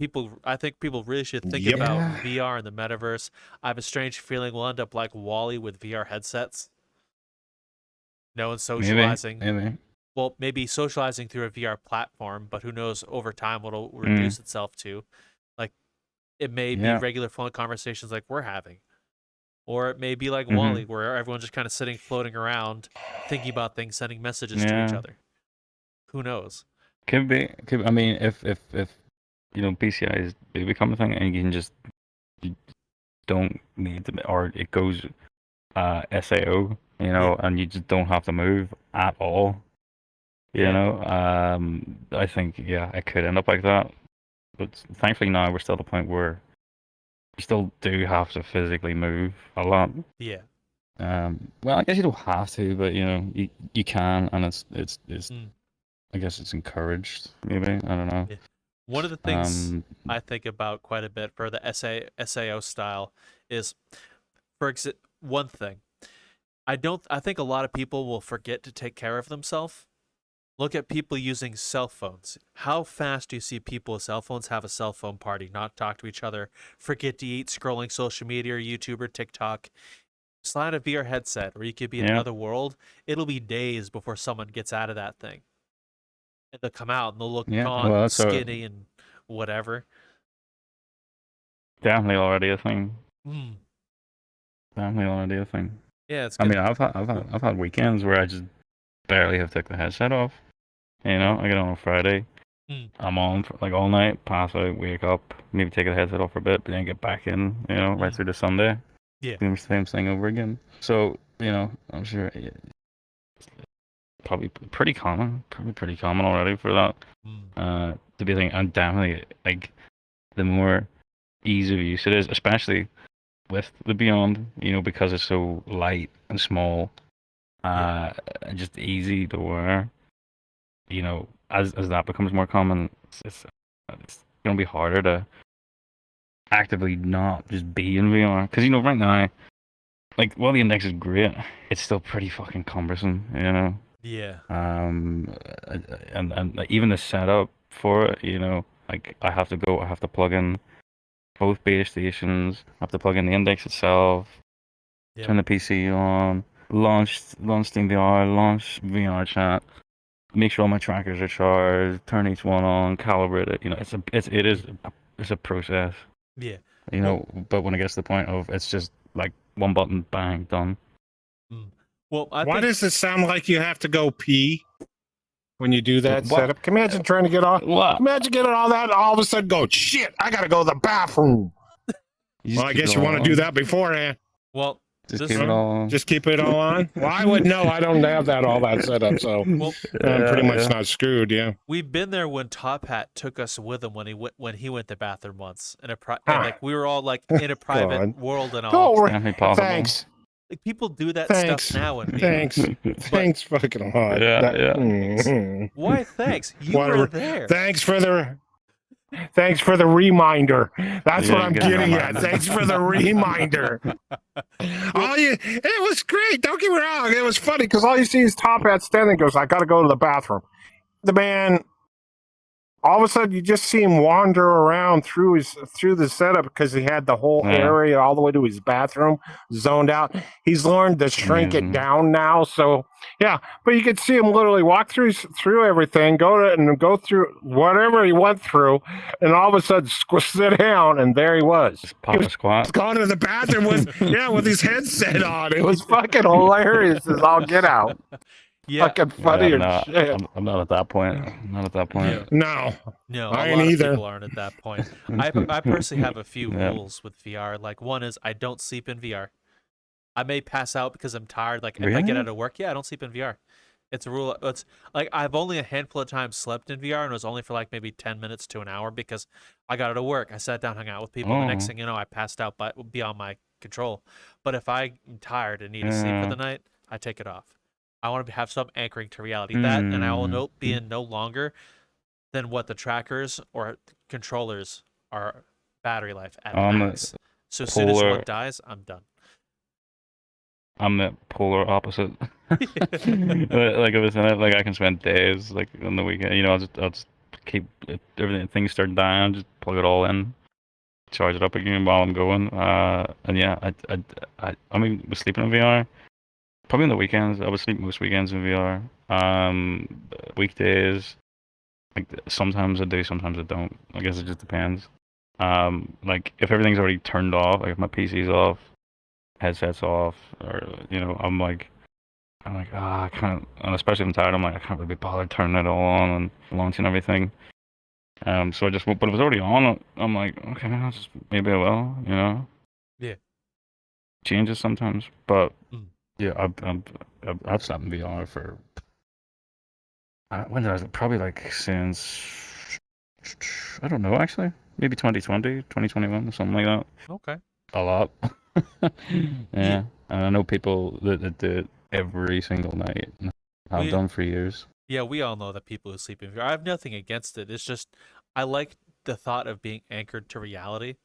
zitter. I think people really should think Yeah. about VR and the metaverse. I have a strange feeling we'll end up like Wally with VR headsets. No one's socializing. Maybe. Well, maybe socializing through a VR platform, but who knows over time what it'll reduce itself to. Like, it may be regular phone conversations like we're having. Or it may be like Wally, where everyone's just kind of sitting, floating around, thinking about things, sending messages to each other. Who knows? Could be. I mean, if PCIs do become a thing, and you don't need to, or it goes SAO, and you just don't have to move at all. I think it could end up like that. But thankfully now we're still at the point where you still do have to physically move a lot. Yeah. Well, I guess you don't have to, but you can, and it's I guess it's encouraged. Maybe, I don't know. Yeah. One of the things I think about quite a bit for the SAO style is, one thing, I think a lot of people will forget to take care of themselves. Look at people using cell phones. How fast do you see people with cell phones have a cell phone party, not talk to each other, forget to eat, scrolling social media, or YouTube or TikTok? Slide a VR headset, or you could be in another world. It'll be days before someone gets out of that thing. And they'll come out and they'll look gaunt, and skinny, and whatever. Definitely already a thing. Definitely already a thing. Yeah, it's good. I mean, I've had weekends where I just barely have took the headset off. I get on Friday. I'm on for like all night, pass out, wake up, maybe take the headset off for a bit, but then get back in, right through to Sunday. Yeah. Doing the same thing over again. So, I'm sure probably pretty common already for that. To be a thing, and definitely like the more ease of use it is, especially with the Beyond, because it's so light and small, and just easy to wear. As that becomes more common, it's gonna be harder to actively not just be in VR. Because right now, like, while the index is great, it's still pretty fucking cumbersome. Yeah. And like, even the setup for it, like I have to plug in both base stations. I have to plug in the index itself. Turn the PC on. Launch SteamVR. Launch VRChat. Make sure all my trackers are charged. Turn each one on. Calibrate it. It's a process. Yeah. But when it gets to the point of it's just like one button, bang, done. Well, why does it sound like you have to go pee when you do that setup? Can you imagine trying to get off? Imagine getting all that, all of a sudden go, shit, I gotta go to the bathroom. Well, I guess you want to do that beforehand. Well, just keep it all on. Just keep it all on? Well, I would know. I don't have all that set up, so I'm pretty much not screwed, yeah. We've been there when Top Hat took us with him when he went to the bathroom once. And like we were all like in a private world and all. Thanks. Like, people do that stuff now in VR. Thanks fucking hard. Why thanks? You were there. Thanks for the reminder. That's what I'm getting at. Thanks for the reminder. It was great. Don't get me wrong. It was funny because all you see is Top Hat standing, goes, I got to go to the bathroom. The man, all of a sudden, you just see him wander around through the setup because he had the whole area all the way to his bathroom zoned out. He's learned to shrink it down now, so yeah. But you could see him literally walk through everything, go through whatever he went through, and all of a sudden sit down, and there he was. Just pop a squat. He's going to the bathroom with his headset on. It was fucking hilarious as all get out. Yeah. Fucking funny shit. I'm not at that point. I'm not at that point. No, I ain't lot either. of people aren't at that point. I personally have a few rules with VR. Like, one is I don't sleep in VR. I may pass out because I'm tired. Like, if I get out of work, I don't sleep in VR. It's a rule. It's like I've only a handful of times slept in VR, and it was only for like maybe 10 minutes to an hour because I got out of work. I sat down, hung out with people. And the next thing you know, I passed out, but beyond my control. But if I'm tired and need to sleep for the night, I take it off. I want to have some anchoring to reality. That, and I will be in no longer than what the trackers or controllers are battery life at max. So as soon as one dies, I'm done. I'm the polar opposite. Like I was in it, like I can spend days like on the weekend. I'll just keep everything. Things start dying, just plug it all in, charge it up again while I'm going. And yeah, I mean, with sleeping in VR, probably on the weekends. I would sleep most weekends in VR. Weekdays, like sometimes I do, sometimes I don't. I guess it just depends. Like if everything's already turned off, like if my PC's off, headsets off, or I'm like, I can't, and especially if I'm tired, I'm like, I can't really be bothered turning it all on and launching everything. So I just, but if it's already on, I'm like, okay, maybe I will, Yeah. changes sometimes. But Mm. yeah, I've slept in VR for, when did I, probably like since, I don't know actually, maybe 2020, 2021, something like that. Okay. A lot. Yeah. Yeah. And I know people that do it every single night. I've We done for years. Yeah, we all know that people who sleep in VR. I have nothing against it. It's just I like the thought of being anchored to reality.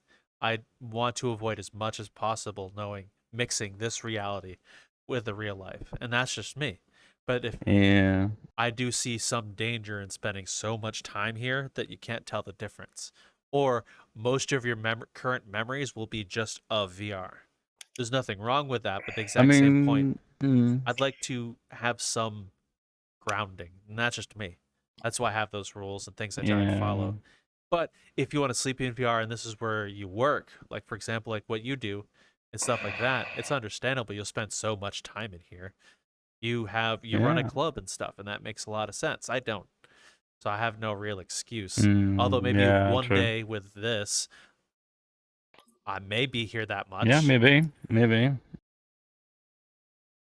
I want to avoid as much as possible knowing mixing this reality with the real life. And that's just me. But if Yeah. I do see some danger in spending so much time here that you can't tell the difference. Or most of your current memories will be just of VR. There's nothing wrong with that, but the I exact same point. mean, mm, I'd like to have some grounding, and that's just me. That's why I have those rules and things I try and yeah. follow. But if you want to sleep in VR and this is where you work, like for example, like what you do and stuff like that, it's understandable. You'll spend so much time in here. You run a Yeah. club and stuff, and that makes a lot of sense. I don't, so I have no real excuse. Although maybe Yeah, one true. day with this, I may be here that Yeah, much. maybe. Maybe.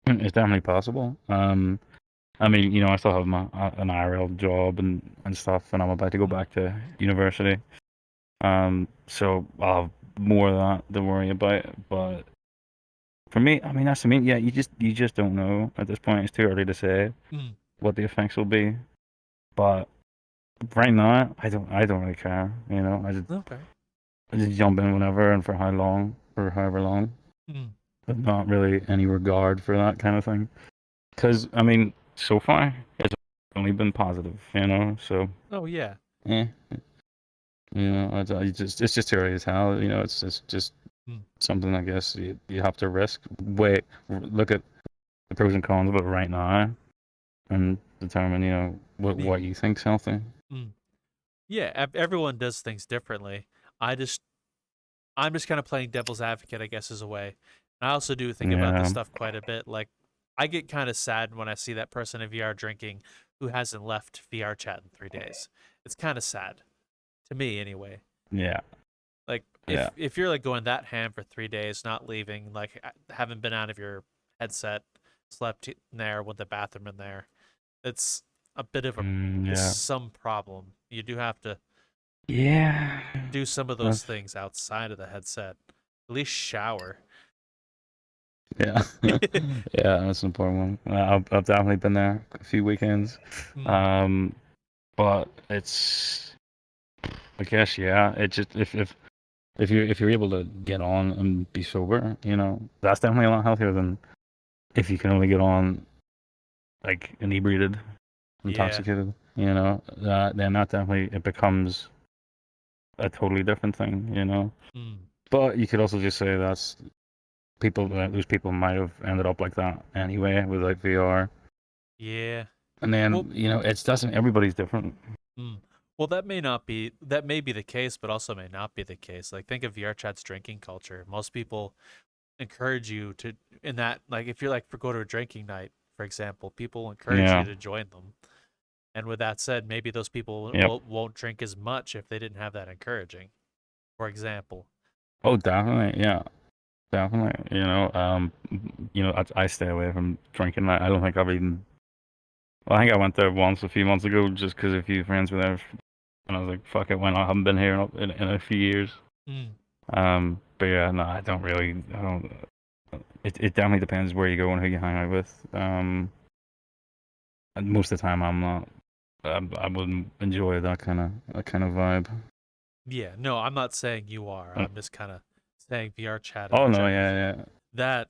It's definitely possible. I mean, I still have an IRL job and stuff, and I'm about to go back to university. So I'll have more of that to worry about. But for me, I mean, that's, I mean, yeah, you just don't know at this point. It's too early to say Mm, what the effects will be. But right now, I don't really care. okay. I just jump in whenever and for how long, for however long. Mm, But not really any regard for that kind of thing. Because I mean, so far it's only been positive. So oh yeah. yeah, it's just too early to tell. It's just Mm, something I guess you have to risk. Wait, look at the pros and cons of it right now, and determine yeah. what you think's healthy. Mm. Yeah, everyone does things differently. I just I'm just kind of playing devil's advocate, I guess, is a way. And I also do think about this Yeah, stuff quite a bit. Like, I get kind of sad when I see that person in VR drinking who hasn't left VR chat in 3 days. It's kind of sad to me, anyway. yeah, Like, yeah. if you're like going that ham for 3 days, not leaving, like haven't been out of your headset, slept in there with the bathroom in there, it's a bit of a it's Yeah, some problem. You do have to yeah. do some of those That's things outside of the headset. At least shower. Yeah, yeah, that's an important one. I've definitely been there a few weekends, Mm, um, but it's I guess yeah. It just if you're able to get on and be sober, that's definitely a lot healthier than if you can only get on like inebriated, yeah. intoxicated. Then that definitely it becomes a totally different thing. Mm, But you could also just say that's those people might have ended up like that anyway with like VR. yeah. And then, Well, it's doesn't everybody's different. mm, well, that may be the case, but also may not be the case. Like, think of VRChat's drinking culture. Most people encourage you to, in that, like, if you're like, go to a drinking night, for example, people encourage you Yeah. to join them. And with that said, maybe those people Yep. won't drink as much if they didn't have that encouraging, for example. Oh, definitely. Yeah. Definitely. I stay away from drinking. I don't think I've even. Well, I think I went there once a few months ago just because a few friends were there, and I was like, "Fuck it, why not? I haven't been here in a few years." Mm, But yeah, no, I don't really. I don't. It definitely depends where you go and who you hang out with. And most of the time, I'm not. I wouldn't enjoy that kind of vibe. yeah, no, I'm not saying you are. Uh, I'm just kind of saying VR chat in Oh a no, general. yeah, yeah, That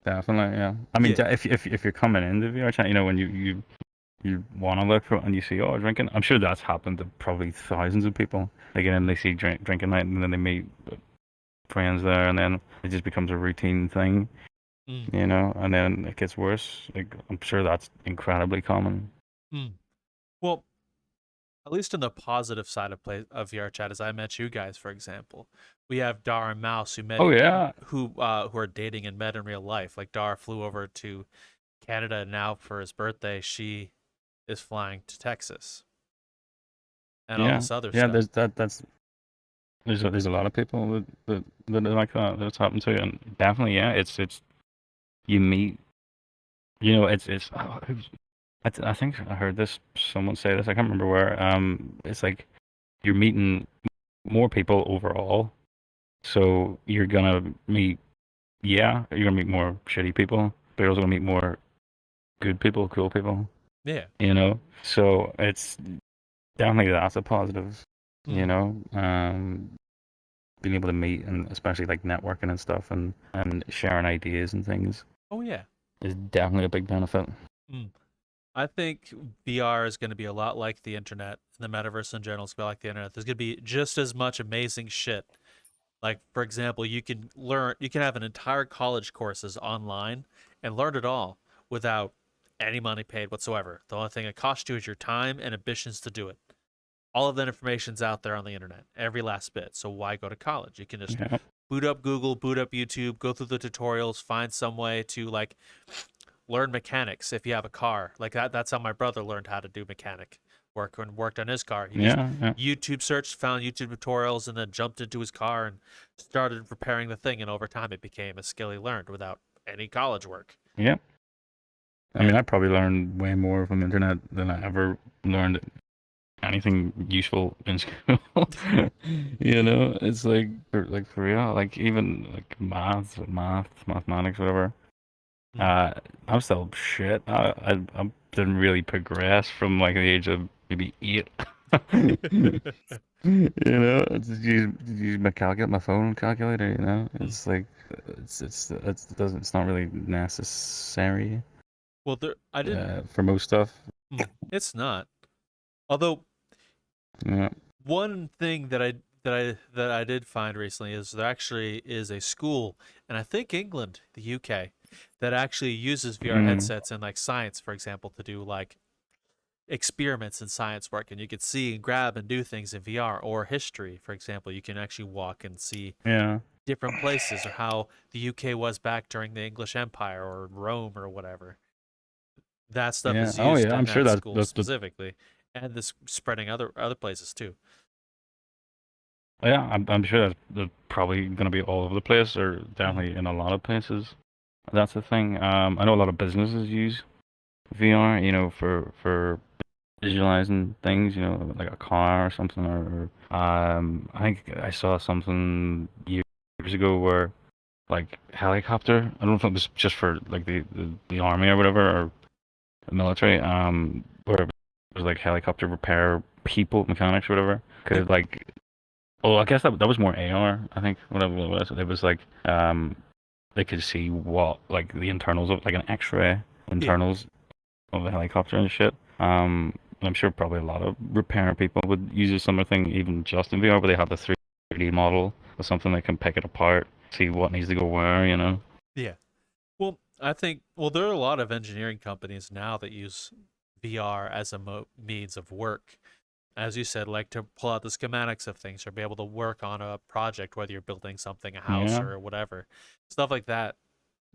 definitely, yeah. I mean, Yeah. if you're coming into VRChat, when you want to look for it and you see, oh, drinking, I'm sure that's happened to probably thousands of people. Like, and then they see drinking night, and then they meet friends there, and then it just becomes a routine thing, Mm. and then it gets worse. Like, I'm sure that's incredibly common. Mm. Well, at least in the positive side of VRChat, as I met you guys, for example, we have Dar and Mouse Oh yeah, who are dating and met in real life. Like Dar flew over to Canada, and now for his birthday, she is flying to Texas, and all yeah, this other yeah. stuff. There's a lot of people that are like that. That's happened to, and definitely, yeah. It's you meet, it's. I think I heard this someone say this. I can't remember where. It's like you're meeting more people overall, so you're gonna meet. Yeah, you're gonna meet more shitty people, but you're also gonna meet more good people, cool people. Yeah. So it's definitely that's a positive. You Mm. know, being able to meet and especially like networking and stuff and sharing ideas and things Oh yeah. is definitely a big benefit. Mm. I think VR is going to be a lot like the internet, and the metaverse in general is going to be like the internet. There's going to be just as much amazing shit. Like, for example, you can have an entire college courses online and learn it all without any money paid whatsoever. The only thing it costs you is your time and ambitions to do it. All of that information's out there on the internet, every last bit. So why go to college? You can just Yeah, boot up Google, boot up YouTube, go through the tutorials, find some way to like learn mechanics if you have a car. Like that's how my brother learned how to do mechanic work and worked on his car. He just yeah, yeah, YouTube searched, found YouTube tutorials, and then jumped into his car and started repairing the thing. And over time, it became a skill he learned without any college work. yeah. I mean, And I probably learned way more from the internet than I ever learned anything useful in school. It's like for real, like even like mathematics, whatever. mm, I'm still shit. I didn't really progress from like the age of maybe 8. Just use my phone calculator. mm. It's like it's not really necessary Well, I didn't. for most stuff. It's not. Although Yeah, one thing that I did find recently is there actually is a school, and I think England, the UK, that actually uses VR mm, headsets in like science, for example, to do like experiments in science work, and you could see and grab and do things in VR. Or history, for example, you can actually walk and see yeah, different places, or how the UK was back during the English Empire or Rome or whatever. That stuff yeah. is Oh used yeah, I'm in sure that that school that's the specifically, and this spreading other places too. yeah. I'm sure that's probably gonna be all over the place, or Mm. definitely in a lot of places. That's the thing. I know a lot of businesses use VR, for visualizing things, like a car or something, or I think I saw something years ago where like helicopter. I don't know if it was just for like the army or whatever or the military, where it was like helicopter repair people, mechanics or whatever, Yeah. could like. Oh, I guess that was more AR. I think whatever it was. It was like they could see what like the internals of like an X-ray Yeah. internals of the helicopter and shit. I'm sure probably a lot of repair people would use a similar thing, even just in VR, where they have the 3D model or something they can pick it apart, see what needs to go where. Yeah. Well, I think there are a lot of engineering companies now that use VR as a means of work. As you said, like to pull out the schematics of things or be able to work on a project, whether you're building something, a house Yeah, or whatever. Stuff like that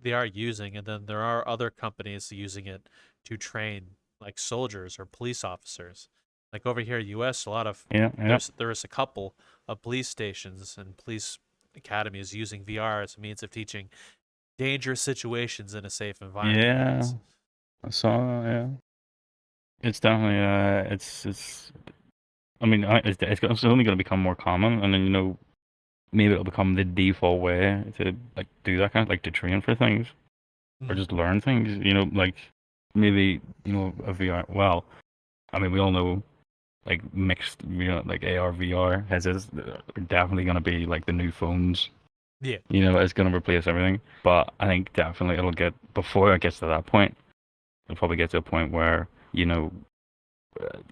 they are using, and then there are other companies using it to train like soldiers or police officers. Like over here in the US, a lot of yeah, yeah, there is a couple of police stations and police academies using VR as a means of teaching dangerous situations in a safe environment. yeah. I saw, yeah. It's definitely, it's. I mean, it's only going to become more common, and then maybe it'll become the default way to like do that kind of like to train for things or Mhm. just learn things. Like maybe a VR. Well, I mean, we all know like mixed, like AR VR headsets are definitely going to be like the new phones Yeah. You know, it's going to replace everything. But I think definitely it'll get, before it gets to that point, it'll probably get to a point where, you know,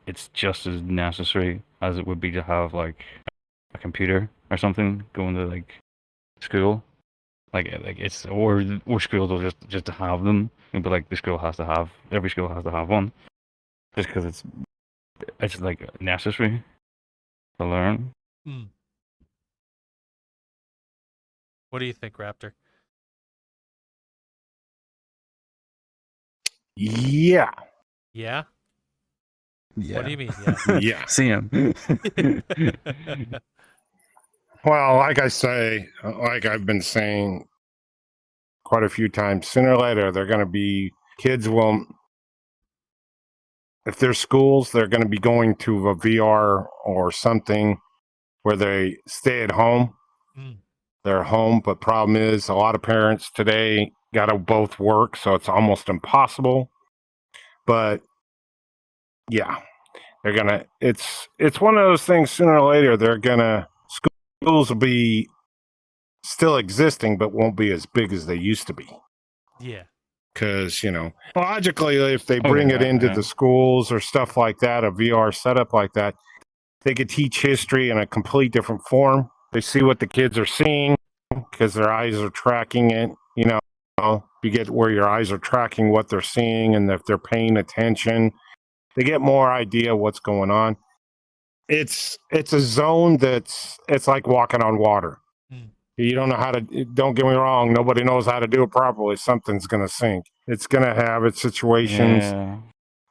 it's just as necessary as it would be to have like a computer or something going to like school. Like it's, or schools will just to have them. But like every school has to have one, just because it's like necessary to learn. Hmm. What do you think, Raptor? Yeah. Yeah? Yeah. What do you mean, yeah? Yeah. See him. Well, like I say, like I've been saying quite a few times, sooner or later, they're going to be, kids will, if there's schools, they're going to be going to a VR or something where they stay at home. Mm. They're home, but problem is a lot of parents today got to both work, so it's almost impossible. But yeah, they're going to, it's one of those things, sooner or later, they're going to, schools will be still existing, but won't be as big as they used to be. Yeah. Because, you know, logically, if they bring it into the schools or stuff like that, a VR setup like that, they could teach history in a complete different form. They see what the kids are seeing because their eyes are tracking it. You know, you get where your eyes are tracking what they're seeing, and if they're paying attention, they get more idea what's going on. It's a zone it's like walking on water. Mm. You don't know how to, don't get me wrong, nobody knows how to do it properly. Something's going to sink. It's going to have its situations. Yeah.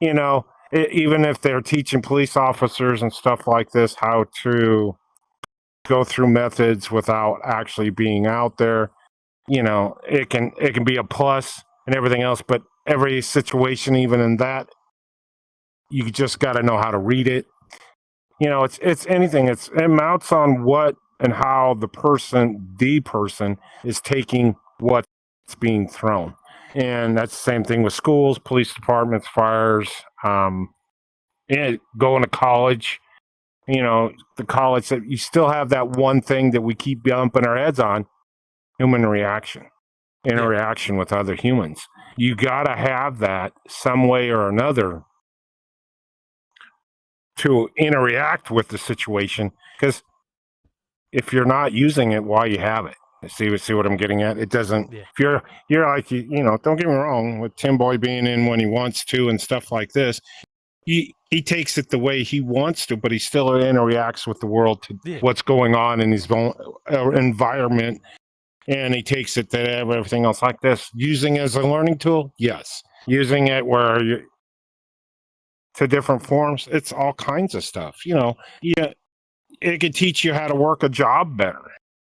You know, even if they're teaching police officers and stuff like this how to go through methods without actually being out there, you know, it can be a plus and everything else, but every situation, even in that, you just got to know how to read it. You know, it's anything. It mounts on what and how the person is taking what's being thrown. And that's the same thing with schools, police departments, fires, and going to college. You know, the college, that you still have that one thing that we keep bumping our heads on: human reaction, interaction with other humans. You got to have that some way or another to interact with the situation, because if you're not using it, why you have it? See what I'm getting at? It doesn't. Yeah. If you're like, you know, don't get me wrong, with Timboy being in when he wants to and stuff like this, he takes it the way he wants to, but he still interacts with the world to what's going on in his environment, and he takes it to everything else like this. Using it as a learning tool, yes. Using it where you to different forms, it's all kinds of stuff. You know, yeah, it could teach you how to work a job better.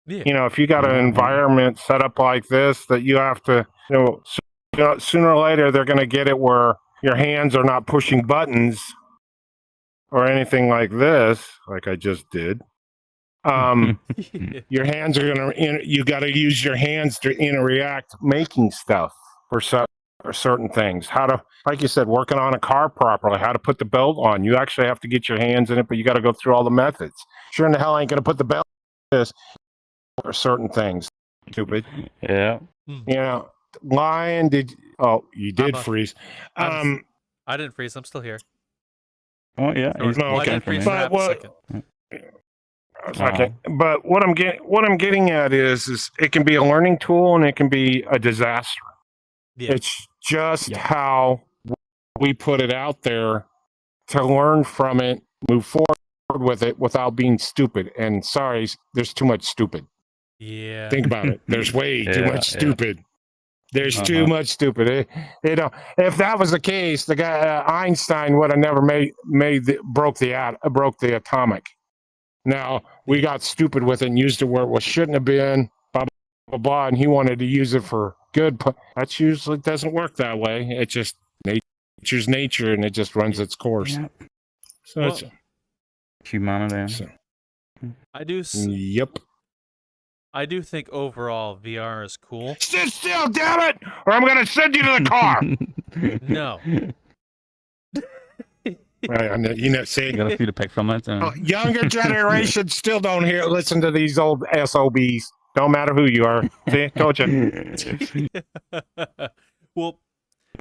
Yeah. You know, if you got an environment set up like this that you have to, you know, sooner or later they're going to get it where your hands are not pushing buttons or anything like this, like I just did. Your hands are going to, you got to use your hands to interact making stuff for certain things. How to, like you said, working on a car properly, how to put the belt on. You actually have to get your hands in it, but you got to go through all the methods. Sure in the hell ain't going to put the belt on this or certain things. Stupid. Yeah. You know, Lion, you did freeze. I didn't freeze. I'm still here. Oh yeah. I didn't freeze for half a second. But what I'm getting at is it can be a learning tool and it can be a disaster. Yeah. It's just how we put it out there to learn from it, move forward with it without being stupid. And sorry, there's too much stupid. Yeah. Think about it. There's way too much stupid. There's too much stupid. You know, if that was the case, the guy Einstein would have never broke the atomic. Now we got stupid with it and used it where it shouldn't have been. Blah blah blah, and he wanted to use it for good. That usually doesn't work that way. It just nature's nature, and it just runs its course. Yeah. So it's humanity. So, I do. Yep. I do think overall VR is cool. Sit still, damn it, or I'm gonna send you to the car. No. Right, you know, see, got a few to pick from it. Younger generations still don't listen to these old SOBs. Don't matter who you are. See, told you. Well,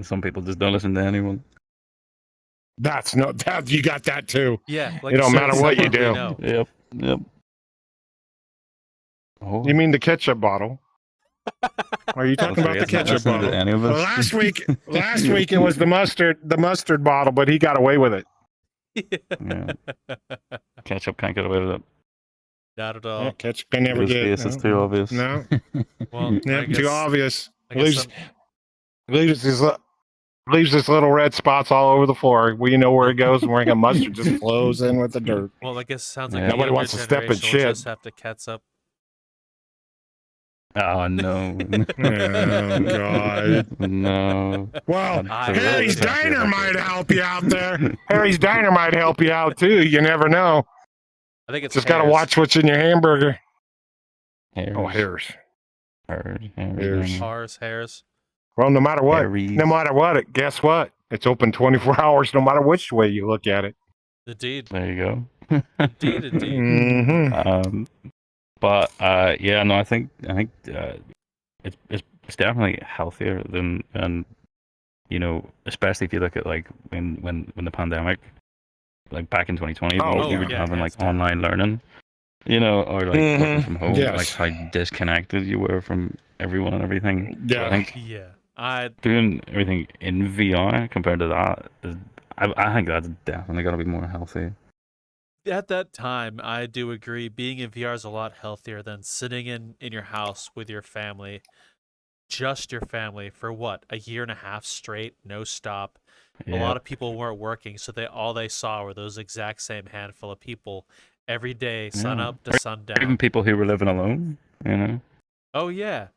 Some people just don't listen to anyone. That's no. That you got that too. yeah, like It don't you said, matter what you someone we do. know. Yep. Yep. Oh. You mean the ketchup bottle? Are you talking So he about the hasn't ketchup listened to bottle? any of us. Last week it was the mustard bottle, but he got away with it. Yeah. Ketchup can't get away with it. Not at all. Yeah, ketchup can never His get. face is too obvious. No, Well, I yeah, guess, too obvious. I guess Leaves his little red spots all over the floor. We know where it goes, and where the mustard just flows in with the dirt. well, I guess it sounds like Yeah. the Nobody younger wants to step in generation will shit. just have to catch up. Oh no. Oh God. No. Well, I Harry's love Diner might help you out there. Harry's Diner might help you out too. You never know. I think it's Just got to Hare's. watch what's in your hamburger. Hares. Oh, Harry's. Hares. Hare's. Well, no matter what, Harry's. guess what? It's open 24 hours no matter which way you look at it. Indeed. There you go. Indeed, indeed. Mm-hmm. But yeah, no, I think it's definitely healthier than you know, especially if you look at like when the pandemic, like back in 2020, when we were having like online learning, you know, or like working from home, like how disconnected you were from everyone and everything. Yeah. So I think doing everything in VR compared to that, I think that's definitely got to be more healthy. At that time, I do agree. Being in VR is a lot healthier than sitting in your house with your family, just your family, for what, a year and a half straight, no stop. Yeah. A lot of people weren't working, so all they saw were those exact same handful of people every day, sun up to sundown. Even people who were living alone, you know. Oh yeah,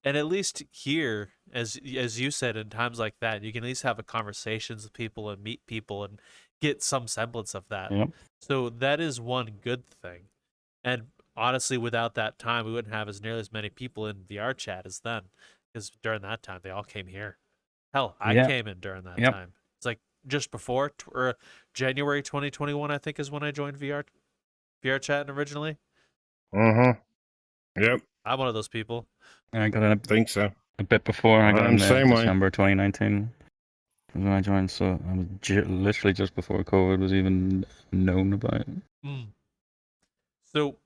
and at least here, as you said, in times like that, you can at least have a conversations with people and meet people and get some semblance of that. Yep. So that is one good thing. And honestly, without that time, we wouldn't have nearly as many people in Vrchat as then, because during that time they all came here. Hell, I came in during that time. It's like just before or January 2021, I think, is when I joined Vrchat originally. Mm-hmm. Yep. I'm one of those people. I got in I think so. a bit before. I got in same way. December 2019 when I joined, so I was literally just before COVID was even known about it. So,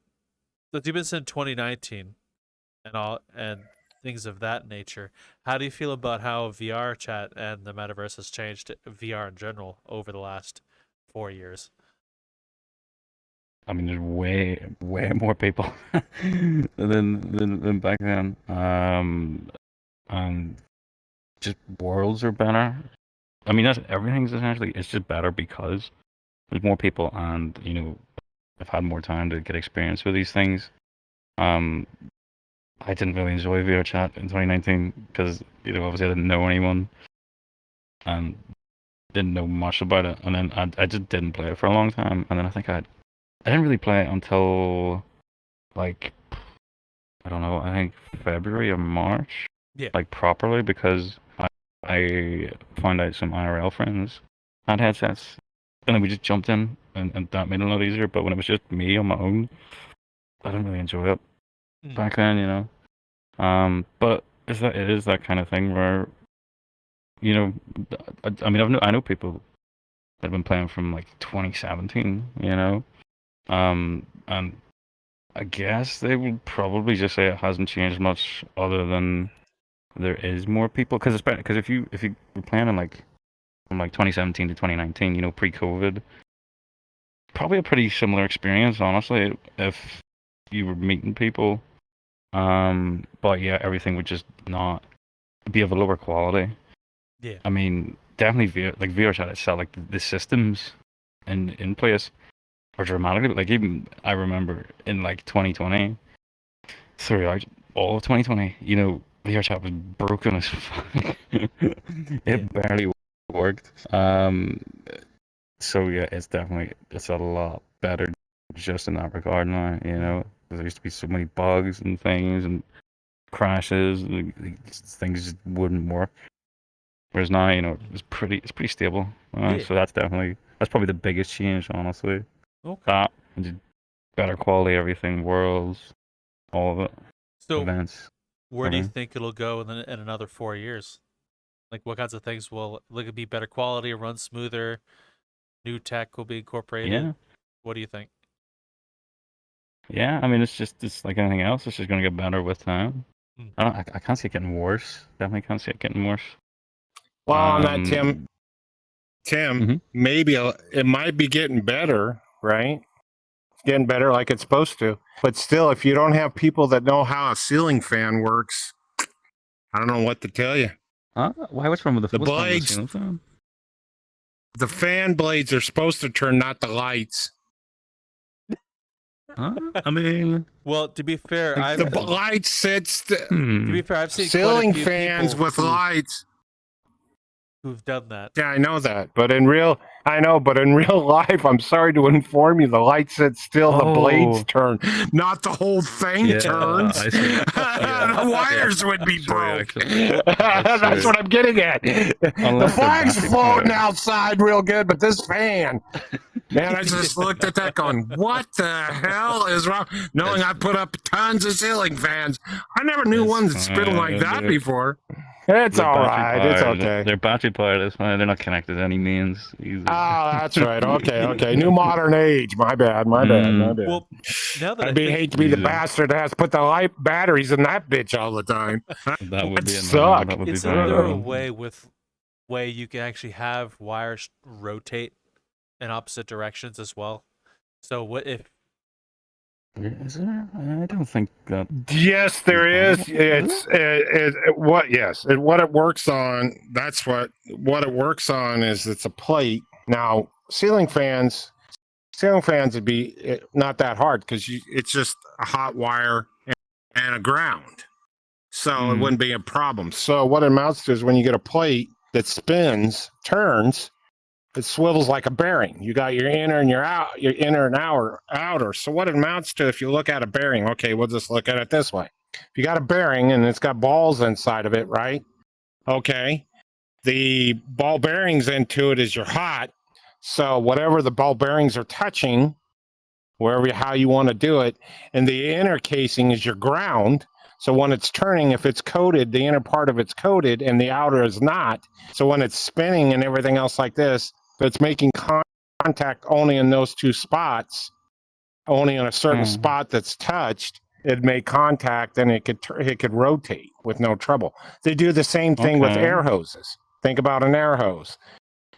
you've been since 2019 and things of that nature. How do you feel about how Vrchat and the Metaverse has changed VR in general over the last 4 years? I mean, there's way more people than back then. And just worlds are better. I mean, everything's essentially, it's just better because there's more people, and you know, I've had more time to get experience with these things. I didn't really enjoy VRChat in 2019 because, you know, obviously I didn't know anyone and didn't know much about it, and then I just didn't play it for a long time, and then I think I didn't really play it until like, I don't know, I think February or March, like properly, because I found out some IRL friends had headsets, and then we just jumped in, and that made it a lot easier. But when it was just me on my own, I didn't really enjoy it back then, you know. But it is that kind of thing where, you know, I mean, I know people that have been playing from like 2017, you know, and I guess they would probably just say it hasn't changed much, other than there is more people. Because if you were playing in like from like 2017 to 2019, you know, pre-COVID, probably a pretty similar experience, honestly, if you were meeting people. But yeah, everything would just not be of a lower quality. Yeah. I mean, definitely VRChat itself, like the systems in place are dramatically, like, even I remember in like 2020, throughout all of 2020, you know, VRChat was broken as fuck. It barely worked. So yeah, it's a lot better just in that regard now, you know. There used to be so many bugs and things and crashes, and things just wouldn't work. Whereas now, you know, it's pretty stable. So that's probably the biggest change, honestly. Okay. That and just better quality everything, worlds, all of it. So, events. where do you Mhm. think it'll go in another 4 years? Like, what kinds of things will it be better quality, run smoother, new tech will be incorporated? Yeah. What do you think? Yeah, I mean, it's like anything else. It's just gonna get better with time. Hmm. I can't see it getting worse. Definitely can't see it getting worse. Well, on that, Tim, Mhm. maybe it might be getting better, right? Getting better like it's supposed to. But still, if you don't have people that know how a ceiling fan works, I don't know what to tell you. Why? What's wrong with The what's wrong with the blades, ceiling fan? the fan blades are supposed to turn, not the lights. I mean, Well, to be fair, Like, The lights sits to be fair, I've seen ceiling quite a few fans people with lights. who've done that. Yeah, I know that, but in real life, I'm sorry to inform you, the light sit still, the blades Oh. turn, not the whole thing Yeah, turns. I see. Yeah. The wires would be True, broke. actually. That's true. what I'm getting at. The Unless they're flag's battery floating powered. outside real good, but this fan. Man, I just looked at that going, what the hell is wrong? Knowing I put up tons of ceiling fans. I never knew It's one that spitted like fine. that before. It's They're all battery right. It's powered. okay. They're battery powered. It's fine. They're not connected to any means either. Oh, that's right. Okay. New modern age. My bad. Well, now that I I'd think, hate to be the Easy. bastard that has to put the light batteries in that bitch all the time. That would Would be suck. annoying. That would be isn't very there a annoying. way you can actually have wires rotate in opposite directions as well? So what if Is there? I don't think that. Yes, there is. possible. What it works on. That's what it works on is it's a plate. Now, ceiling fans would be not that hard because it's just a hot wire and a ground. So it wouldn't be a problem. So what it amounts to is when you get a plate that turns, it swivels like a bearing. You got your inner and your inner and outer. So what it amounts to, if you look at a bearing, okay, we'll just look at it this way. If you got a bearing and it's got balls inside of it, right? Okay. The ball bearings into it is your hot. So whatever the ball bearings are touching, how you want to do it, and the inner casing is your ground. So when it's turning, if it's coated, the inner part of it's coated and the outer is not. So when it's spinning and everything else like this, but it's making contact only in those two spots, only in a certain spot that's touched, it made contact and it could rotate with no trouble. They do the same thing with air hoses. Think about an air hose.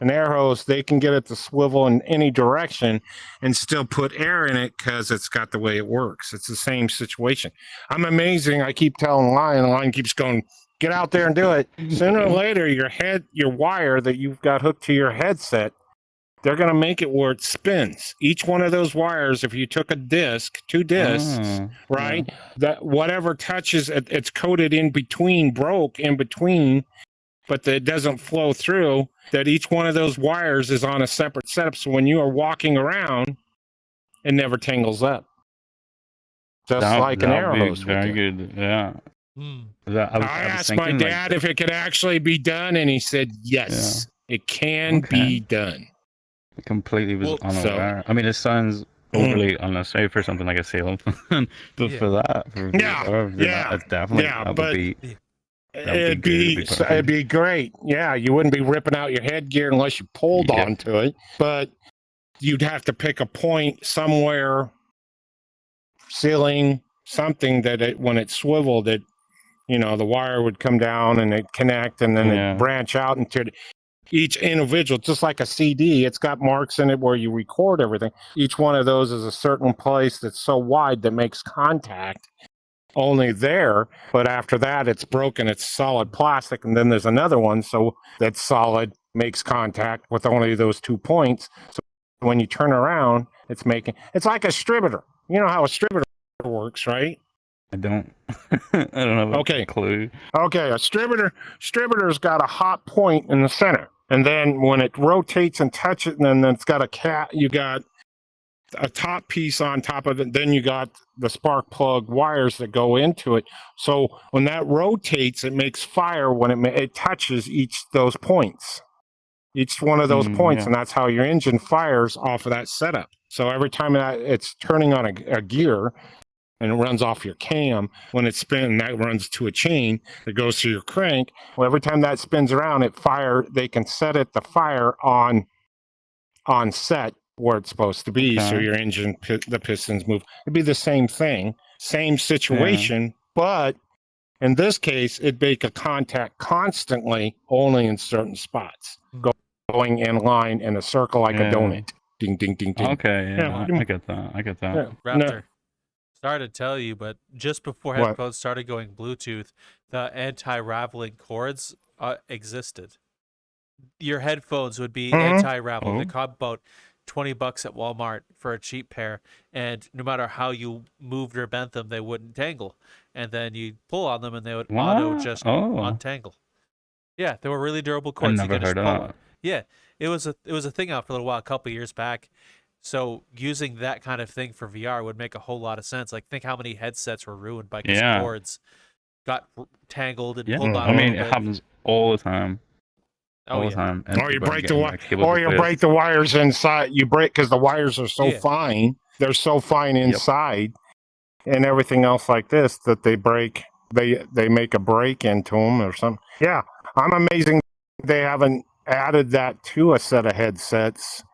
An air hose, they can get it to swivel in any direction and still put air in it because it's got the way it works. It's the same situation. I'm amazing. I keep telling Lion, and Lion keeps going, get out there and do it. Sooner or later, your wire that you've got hooked to your headset, they're going to make it where it spins. Each one of those wires, if you took two discs, right, that whatever touches, it's coated in between, broke in between, but that doesn't flow through, that each one of those wires is on a separate setup. So when you are walking around, it never tangles up. Just like an air hose. Very good. Yeah. I asked my dad if it could actually be done, and he said, yes, it can be done. Completely was unaware. I mean, it sounds overly unsafe for something like a ceiling fan, but for that, it's definitely that would be. It'd be great. Yeah, you wouldn't be ripping out your headgear unless you pulled onto it, but you'd have to pick a point somewhere, ceiling, something that when it swiveled, the wire would come down and it'd connect and then it'd branch out into each individual, just like a CD. It's got marks in it where you record everything. Each one of those is a certain place that's so wide that makes contact only there, but after that it's broken, it's solid plastic, and then there's another one so that's solid, makes contact with only those 2 points. So when you turn around, it's like a distributor. You know how a distributor works, right? I don't have a clue. Okay, a distributor's got a hot point in the center, and then when it rotates and touches, and then it's got you got a top piece on top of it, then you got the spark plug wires that go into it. So when that rotates, it makes fire when it touches each one of those points, and that's how your engine fires off of that setup. So every time it's turning on a gear, and it runs off your cam. When it's spinning, that runs to a chain that goes through your crank. Well, every time that spins around, they can set it to fire on set where it's supposed to be. So your engine, the pistons move. It'd be the same thing, same situation, but in this case, it'd make a contact constantly, only in certain spots, going in line in a circle like a donut. Ding, ding, ding, ding. Okay, I get that. Yeah. Raptor, sorry to tell you, but just before headphones started going Bluetooth, the anti-raveling cords existed. Your headphones would be anti-ravel. They cost about $20 at Walmart for a cheap pair, and no matter how you moved or bent them, they wouldn't tangle. And then you pull on them, and they would auto just untangle. Yeah, they were really durable cords. I never heard of that. Yeah, it was a thing out for a little while, a couple years back. So using that kind of thing for VR would make a whole lot of sense. Like, think how many headsets were ruined by cords got tangled and pulled on. I mean, it happens all the time. All the time. And or you break the wires inside. You break because the wires are so fine. They're so fine inside, and everything else like this that they break. They make a break into them or something. Yeah, I'm amazing. They haven't added that to a set of headsets.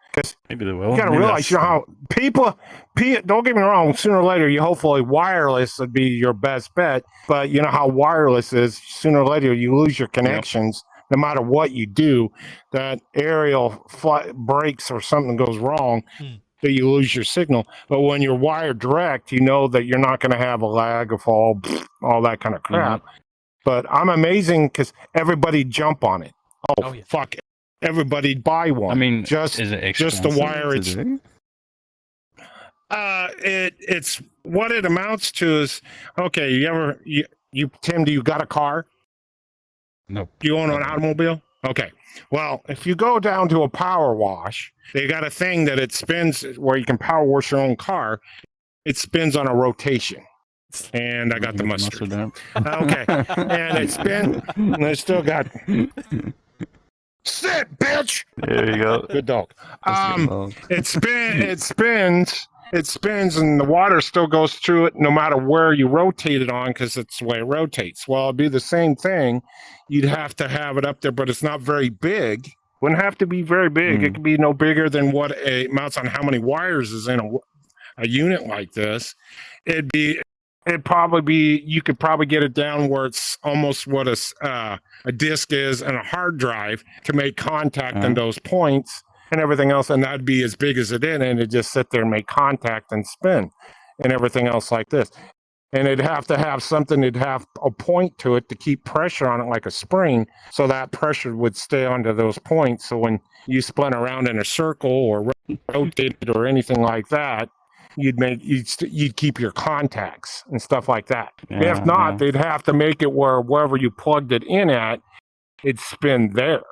Maybe they will. You got to realize, you know how people. Don't get me wrong. Sooner or later, hopefully wireless would be your best bet. But you know how wireless is. Sooner or later, you lose your connections. No matter what you do, that aerial breaks or something goes wrong, that you lose your signal. But when you're wired direct, you know that you're not going to have a lag of all that kind of crap. But I'm amazing because everybody jump on it. Fuck it. Everybody buy one. I mean, just is it just the wire. It's what it amounts to is okay. You Tim, do you got a car? Nope. Do you own an automobile? Okay. Well, if you go down to a power wash, they got a thing that it spins where you can power wash your own car. It spins on a rotation. And I got the mustard. Okay. And it spins, and I still got... Sit, bitch! There you go. Good dog. It spins, and the water still goes through it no matter where you rotate it on because it's the way it rotates. Well, it'd be the same thing. You'd have to have it up there, but it's not very big. Wouldn't have to be very big. It could be no bigger than what it amounts on how many wires is in a unit like this. It'd probably be, you could probably get it down where it's almost what a disk is and a hard drive to make contact in those points and everything else, and that'd be as big as it is, and it'd just sit there and make contact and spin and everything else like this. And it'd have to have something, it'd have a point to it to keep pressure on it like a spring, so that pressure would stay onto those points. So when you spun around in a circle or rotated or anything like that, you'd keep your contacts and stuff like that. If not, they'd have to make it where wherever you plugged it in at, it'd spin there.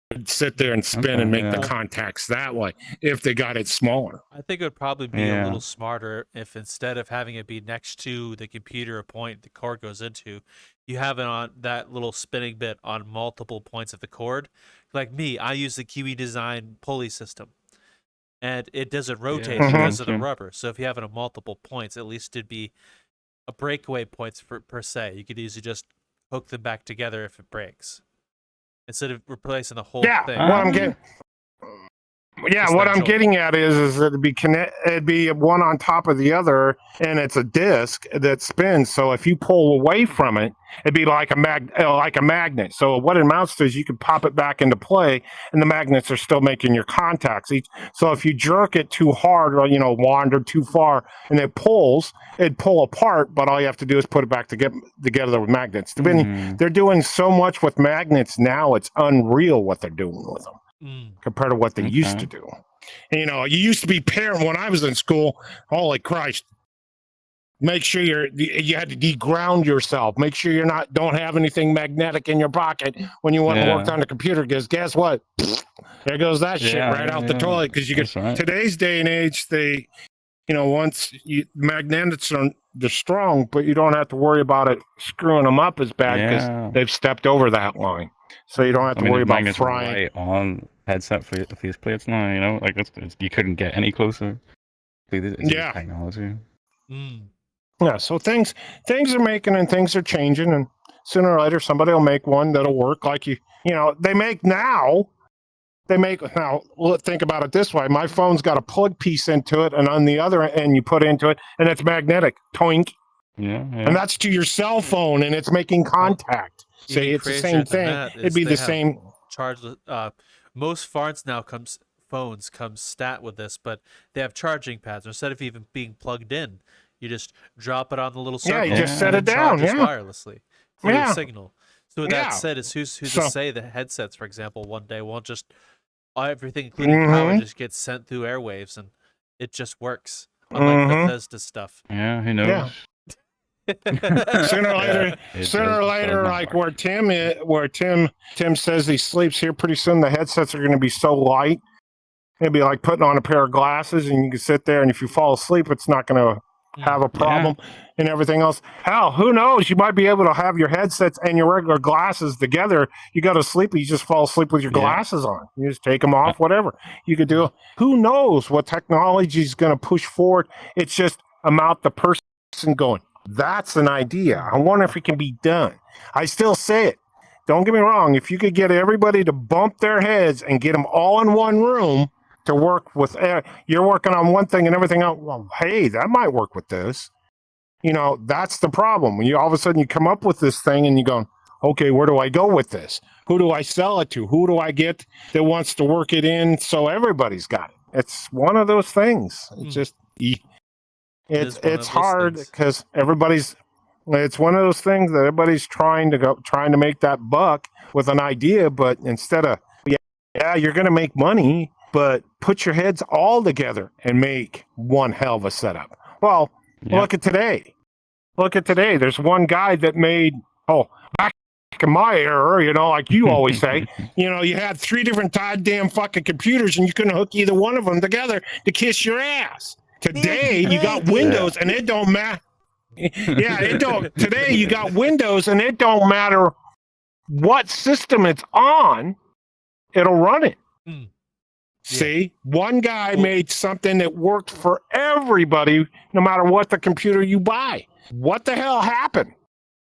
It'd sit there and spin and make the contacts that way if they got it smaller. I think it would probably be a little smarter if instead of having it be next to the computer, a point the cord goes into, you have it on that little spinning bit on multiple points of the cord. Like me, I use the Kiwi Design pulley system. And it doesn't rotate because of the rubber. So if you have it on multiple points, at least it'd be a breakaway points per se. You could easily just hook them back together if it breaks, instead of replacing the whole thing. What I'm getting at is it'd be one on top of the other, and it's a disc that spins. So if you pull away from it, it'd be like a magnet. So what it amounts to is you can pop it back into play, and the magnets are still making your contacts. So if you jerk it too hard or wander too far, and it'd pull apart. But all you have to do is put it back together with magnets. They're doing so much with magnets now; it's unreal what they're doing with them. Compared to what they used to do. And, you used to be pairing when I was in school. Holy Christ. Make sure you had to deground yourself. Make sure don't have anything magnetic in your pocket when you want to work on the computer, because guess what? There goes that shit right out the toilet. Because today's day and age, magnets they're strong, but you don't have to worry about it screwing them up as bad because they've stepped over that line. So you don't have to worry about frying. Right on headset for these plates now, like you couldn't get any closer to this technology. Yeah, so things are making and things are changing, and sooner or later somebody will make one that'll work. Like they make now. Think about it this way: my phone's got a plug piece into it, and on the other end you put into it, and it's magnetic. Toink. Yeah. And that's to your cell phone, and it's making contact. Even See, it's the crazier same than thing. that It'd is be they the have same. most phones come stat with this, but they have charging pads. Instead of even being plugged in, you just drop it on the little circle. Yeah, you just set and it down. charges Yeah. wirelessly through a signal. So with that Yeah. said, it's who's to So- say that headsets, for example, one day won't just everything, including power, just gets sent through airwaves and it just works. Unlike Bethesda stuff. Yeah, who knows? Yeah. Sooner or later, not like work. where Tim says he sleeps here, pretty soon the headsets are going to be so light. It'd be like putting on a pair of glasses, and you can sit there, and if you fall asleep, it's not going to have a problem and everything else. Hell, who knows? You might be able to have your headsets and your regular glasses together. You go to sleep, you just fall asleep with your glasses on. You just take them off, whatever you could do. Who knows what technology is going to push forward? It's just about the person going, that's an idea. I wonder if it can be done. I still say it. Don't get me wrong. If you could get everybody to bump their heads and get them all in one room to work with, you're working on one thing and everything else. Well, hey, that might work with this. That's the problem. When you all of a sudden you come up with this thing and you go, okay, where do I go with this? Who do I sell it to? Who do I get that wants to work it in so everybody's got it? It's one of those things. It's just, it's hard because it's one of those things that everybody's trying to make that buck with an idea, but instead of, you're going to make money, but put your heads all together and make one hell of a setup. Well, look at today. There's one guy that made, back in my era, like you always say, you had 3 different goddamn fucking computers and you couldn't hook either one of them together to kiss your ass. Today, you got Windows and it don't matter. Today, you got Windows and it don't matter what system it's on, it'll run it. See, one guy made something that worked for everybody, no matter what the computer you buy. What the hell happened?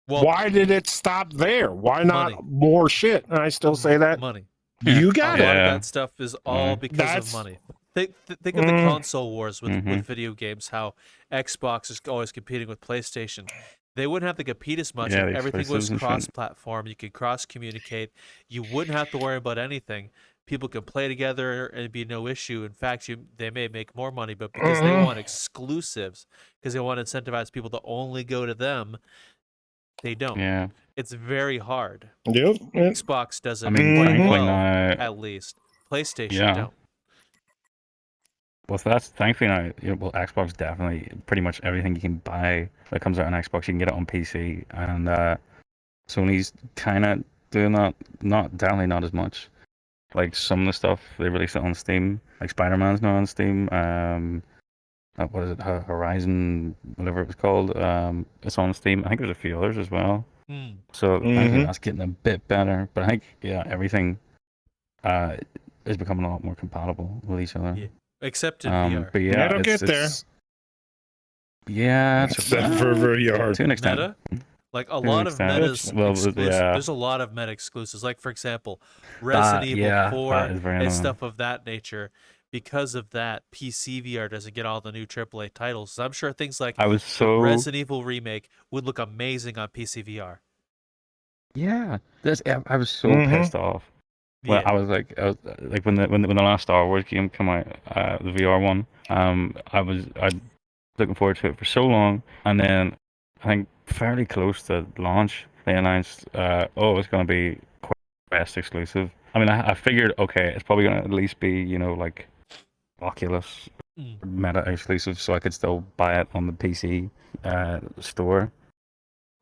Well, why did it stop there? Why not more shit? And I still say that. Money. You got A it. lot of that stuff is all because of money. Think of the console wars with video games, how Xbox is always competing with PlayStation. They wouldn't have to compete as much if everything was cross-platform. You could cross-communicate. You wouldn't have to worry about anything. People can play together and it'd be no issue. In fact, they may make more money, but because they want exclusives, because they want to incentivize people to only go to them, they don't. Yeah. It's very hard. Yep. Xbox does it quite well, at least. PlayStation don't. Well, so that's thankfully now. Xbox definitely pretty much everything you can buy that comes out on Xbox, you can get it on PC, and Sony's kind of doing that. Definitely not as much. Like some of the stuff they released it on Steam, like Spider-Man's now on Steam. What is it? Horizon, whatever it was called. It's on Steam. I think there's a few others as well. So I think that's getting a bit better. But I think everything is becoming a lot more compatible with each other. Yeah. Except in VR. But it'll get there. Yeah, except for VR to an extent. Meta? Like a lot of Meta's there's a lot of Meta exclusives. Like for example, Resident Evil 4 and stuff of that nature. Because of that, PC VR doesn't get all the new AAA titles. So I'm sure things like the Resident Evil remake would look amazing on PC VR. Yeah, I was so pissed off. Well, I was like when the last Star Wars game came out, the VR one. I was looking forward to it for so long, and then I think fairly close to launch, they announced, it's going to be Quest exclusive. I mean, I figured, okay, it's probably going to at least be, like Oculus Meta exclusive, so I could still buy it on the PC store.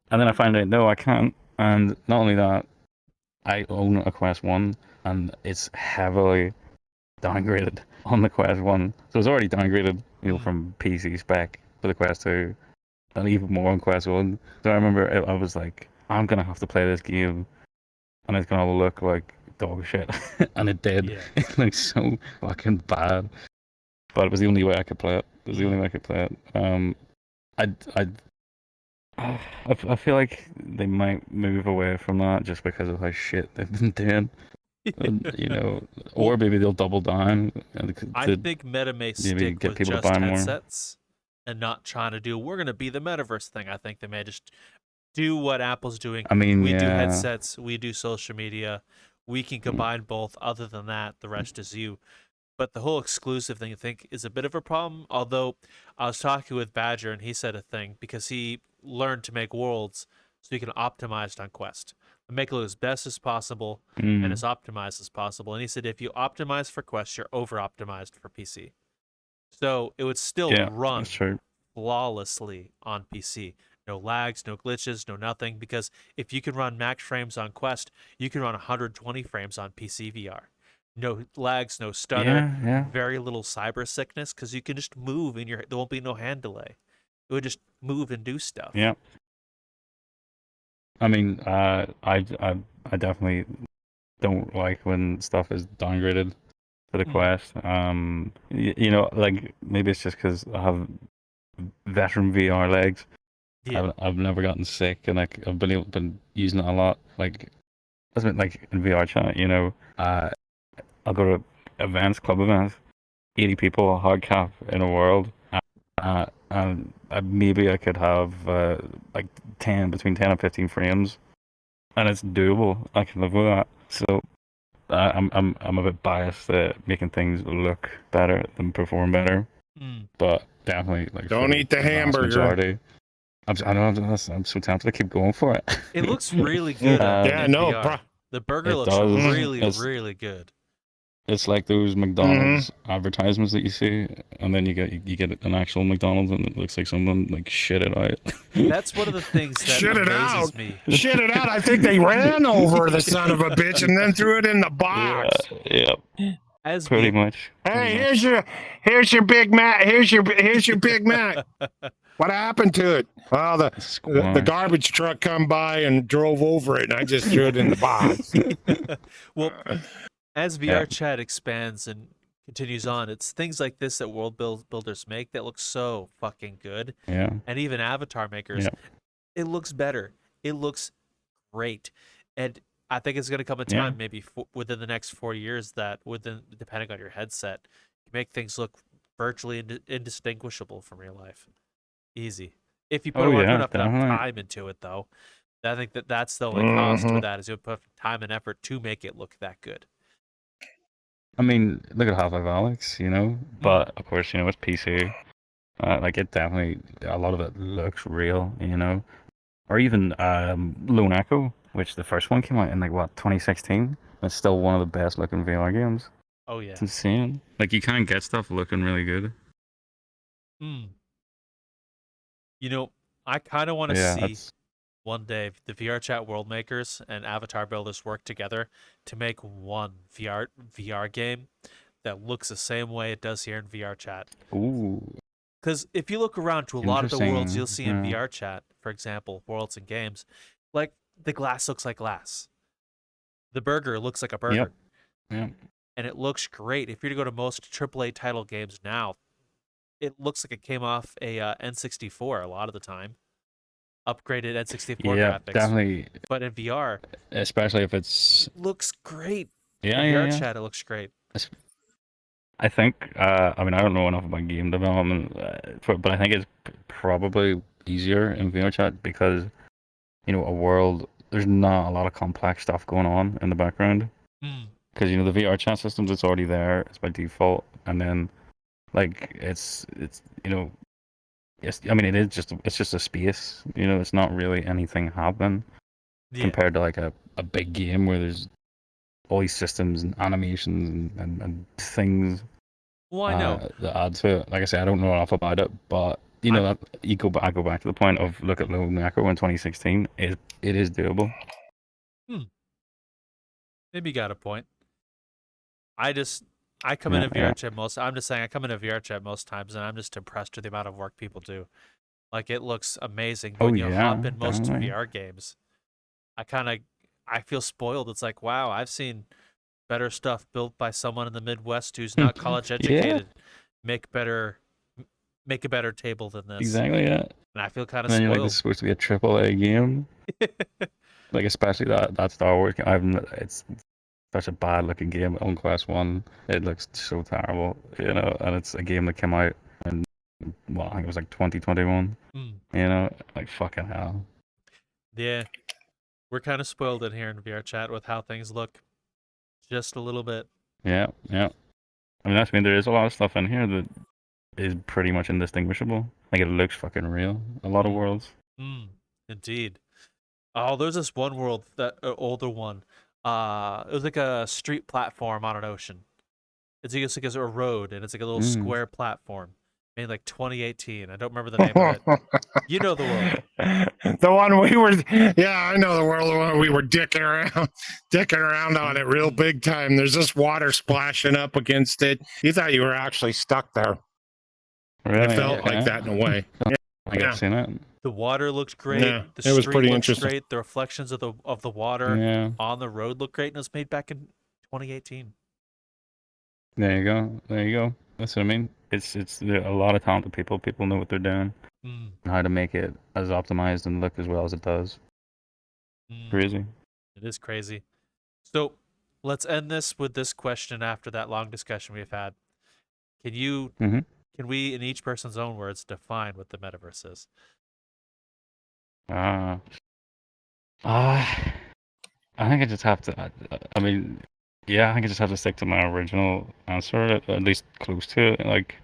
And then I found out, no, I can't. And not only that, I own a Quest 1, and it's heavily downgraded on the Quest 1. So it's already downgraded, from PC spec for the Quest 2, and even more on Quest 1. So I remember I was like, I'm going to have to play this game, and it's going to look like dog shit. And it did. Yeah. It looked so fucking bad. But it was the only way I could play it. I feel like they might move away from that just because of how shit they've been doing. And, Well, or maybe they'll double down I to think Meta may maybe stick get with people to just buy more. headsets and not trying to do, we're going to be the metaverse thing. I think they may just do what Apple's doing. I mean, We do yeah, headsets, we do social media. We can combine both. Other than that, the rest is you. But the whole exclusive thing, I think, is a bit of a problem. Although I was talking with Badger and he said a thing because he learned to make worlds so he can optimize it on Quest. Make it look as best as possible and as optimized as possible. And he said if you optimize for Quest, you're over optimized for PC. So it would still yeah, run that's true. flawlessly on PC. No lags, no glitches, no nothing. Because if you can run max frames on Quest, you can run 120 frames on PC VR. No lags, no stutter, Yeah. very little cyber sickness because you can just move and there won't be no hand delay. It would just move and do stuff. Yeah. I mean, I definitely don't like when stuff is downgraded for the Quest. Like maybe it's just because I have veteran VR legs. Yeah. I've never gotten sick, and like I've been using it a lot. Like, that's been like in VRchat. I'll go to events, club events, 80 people, a hard cap in a world. And maybe I could have like between 10 and 15 frames, and it's doable. I can live with that. So I'm a bit biased at making things look better than perform better, but definitely like Don't eat the hamburger. Majority, I know I'm so tempted to keep going for it. It looks really good. Yeah, no, VR. The burger looks does. really good. It's like those McDonald's advertisements that you see, and then you get an actual McDonald's, and it looks like someone like shit it out. That's one of the things that Shit it amazes out. me. Shit it out. I think they ran over the son of a bitch and then threw it in the box. Yeah. As Pretty much. Hey, here's your Big Mac. Here's your Big Mac. What happened to it? Well, the garbage truck come by and drove over it, and I just threw it in the box. Well, as VRChat expands and continues on, it's things like this that world builders make that look so fucking good. Yeah. And even avatar makers, it looks better. It looks great. And I think it's going to come a time, maybe within the next 4 years, that depending on your headset, you make things look virtually indistinguishable from real life. Easy. If you put enough time into it, though. I think that's the only cost with that is you put time and effort to make it look that good. I mean, look at Half-Life Alex, but of course, it's PC. Like it definitely, a lot of it looks real, or even Lone Echo, which the first one came out in 2016. It's still one of the best looking VR games. Oh yeah, it's insane. Like you can't get stuff looking really good. I kind of want to see one day the VRChat world makers and avatar builders work together to make one VR game that looks the same way it does here in VRChat. Ooh. Because if you look around to a lot of the worlds you'll see in VRChat, for example, worlds and games, like the glass looks like glass. The burger looks like a burger. Yep. And it looks great. If you're to go to most AAA title games now, it looks like it came off a N64 a lot of the time. Upgraded N64 graphics. Definitely. But in VR, especially if it looks great. Yeah, in VRChat, it looks great. I think, I mean, I don't know enough about game development, but I think it's probably easier in VRChat because, there's not a lot of complex stuff going on in the background. Because, the VRChat systems, it's already there, it's by default, and then, it's I mean, it's just a space, it's not really anything happening compared to, a big game where there's all these systems and animations and things. Well, I know that add to it. Like I say, I don't know enough about it, but I go back to the point of look at Lone Echo in 2016. It is doable. Maybe you got a point. I come into VRChat most. I'm just saying I come into VRChat most times, and I'm just impressed with the amount of work people do. Like it looks amazing when you hop in most VR games. I feel spoiled. It's like, wow, I've seen better stuff built by someone in the Midwest who's not college educated make a better table than this. Exactly. Yeah. and I feel kind of And then you're like, this is spoiled. supposed to be a AAA game. Like, especially that Star Wars game. It's such a bad looking game on Class 1. It looks so terrible, and it's a game that came out in, well, I think it was like 2021. Like, fucking hell. Yeah, we're kind of spoiled in here in VR chat with how things look, just a little bit. Yeah. I mean, there is a lot of stuff in here that is pretty much indistinguishable. Like, it looks fucking real. A lot of worlds. Indeed. Oh, there's this one world, that older one. It was like a street platform on an ocean. It's like a road, and it's like a little square platform made like 2018. I don't remember the name of it. You know the world. The one we were, yeah, I know the world. The one we were dicking around on it real big time. There's this water splashing up against it. You thought you were actually stuck there. Really? It felt like that in a way. Like, I've seen it. The water looked great. Yeah, The it was street pretty looked interesting. great. The reflections of the water Yeah. on the road looked great, and it was made back in 2018. There you go. That's what I mean. It's there are a lot of talented people. People know what they're doing and how to make it as optimized and look as well as it does. Crazy. It is crazy. So let's end this with this question after that long discussion we've had. Can we, in each person's own words, define what the metaverse is? I think I just have to. I mean, yeah, I think I just have to stick to my original answer, at least close to it. Like,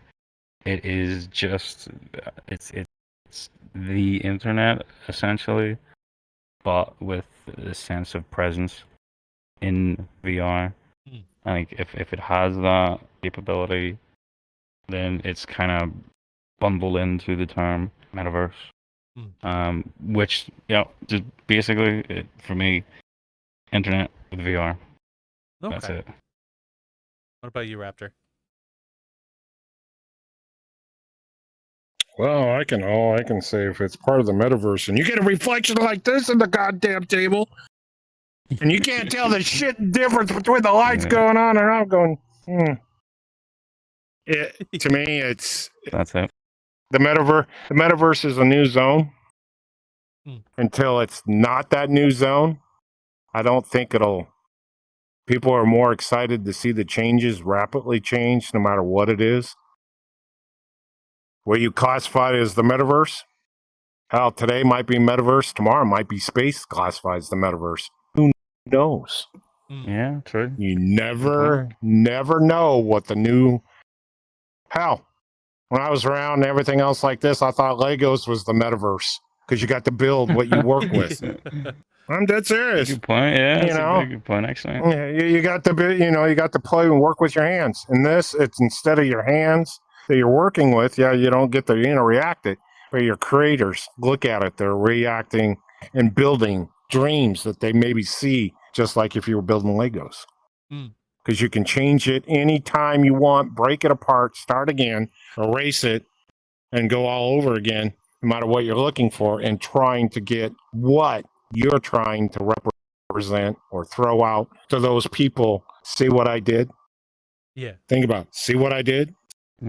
it is just it's the internet essentially, but with a sense of presence in VR. I think if it has that capability, then it's kind of bundled into the term metaverse. Which, just basically, for me, internet with VR. Okay. That's it. What about you, Raptor? Well, all I can say, if it's part of the metaverse and you get a reflection like this in the goddamn table, and you can't tell the shit difference between the lights going on and out going, to me, that's it. The metaverse is a new zone. Until it's not that new zone, I don't think people are more excited to see the changes rapidly change no matter what it is. What you classify as the metaverse, hell, today might be metaverse, tomorrow might be space classified as the metaverse. Who knows? Yeah, true. You never know what the new... Hell, when I was around and everything else like this, I thought Legos was the metaverse because you got to build what you work with. I'm dead serious. Good point. Yeah, that's a good point, actually. Yeah, you got to you got to play and work with your hands. In this, it's instead of your hands that you're working with. Yeah, you don't get to react it, but your creators look at it. They're reacting and building dreams that they maybe see, just like if you were building Legos. Because you can change it anytime you want, break it apart, start again, erase it, and go all over again, no matter what you're looking for, and trying to get what you're trying to represent or throw out to those people. See what I did? Yeah. Think about it. See what I did?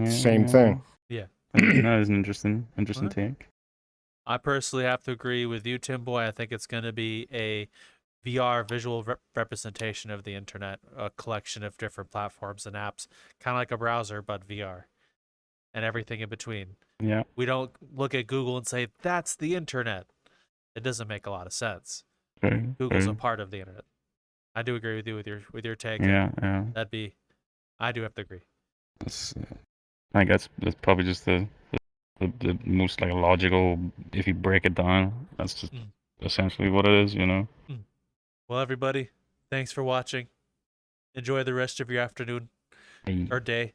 Same thing. Yeah. That is an interesting take. I personally have to agree with you, Timboy. I think it's going to be a VR visual representation of the internet, a collection of different platforms and apps, kind of like a browser, but VR, and everything in between. Yeah. We don't look at Google and say, that's the internet. It doesn't make a lot of sense. Google's a part of the internet. I do agree with you with your take. Yeah. I do have to agree. I think that's probably just the most like logical. If you break it down, that's just essentially what it is, Well, everybody, thanks for watching. Enjoy the rest of your afternoon or day.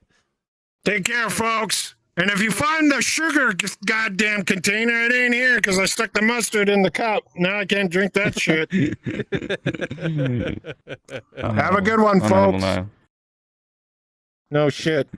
Take care, folks. And if you find the sugar goddamn container, it ain't here because I stuck the mustard in the cup. Now I can't drink that shit. Have a good one, folks. No shit.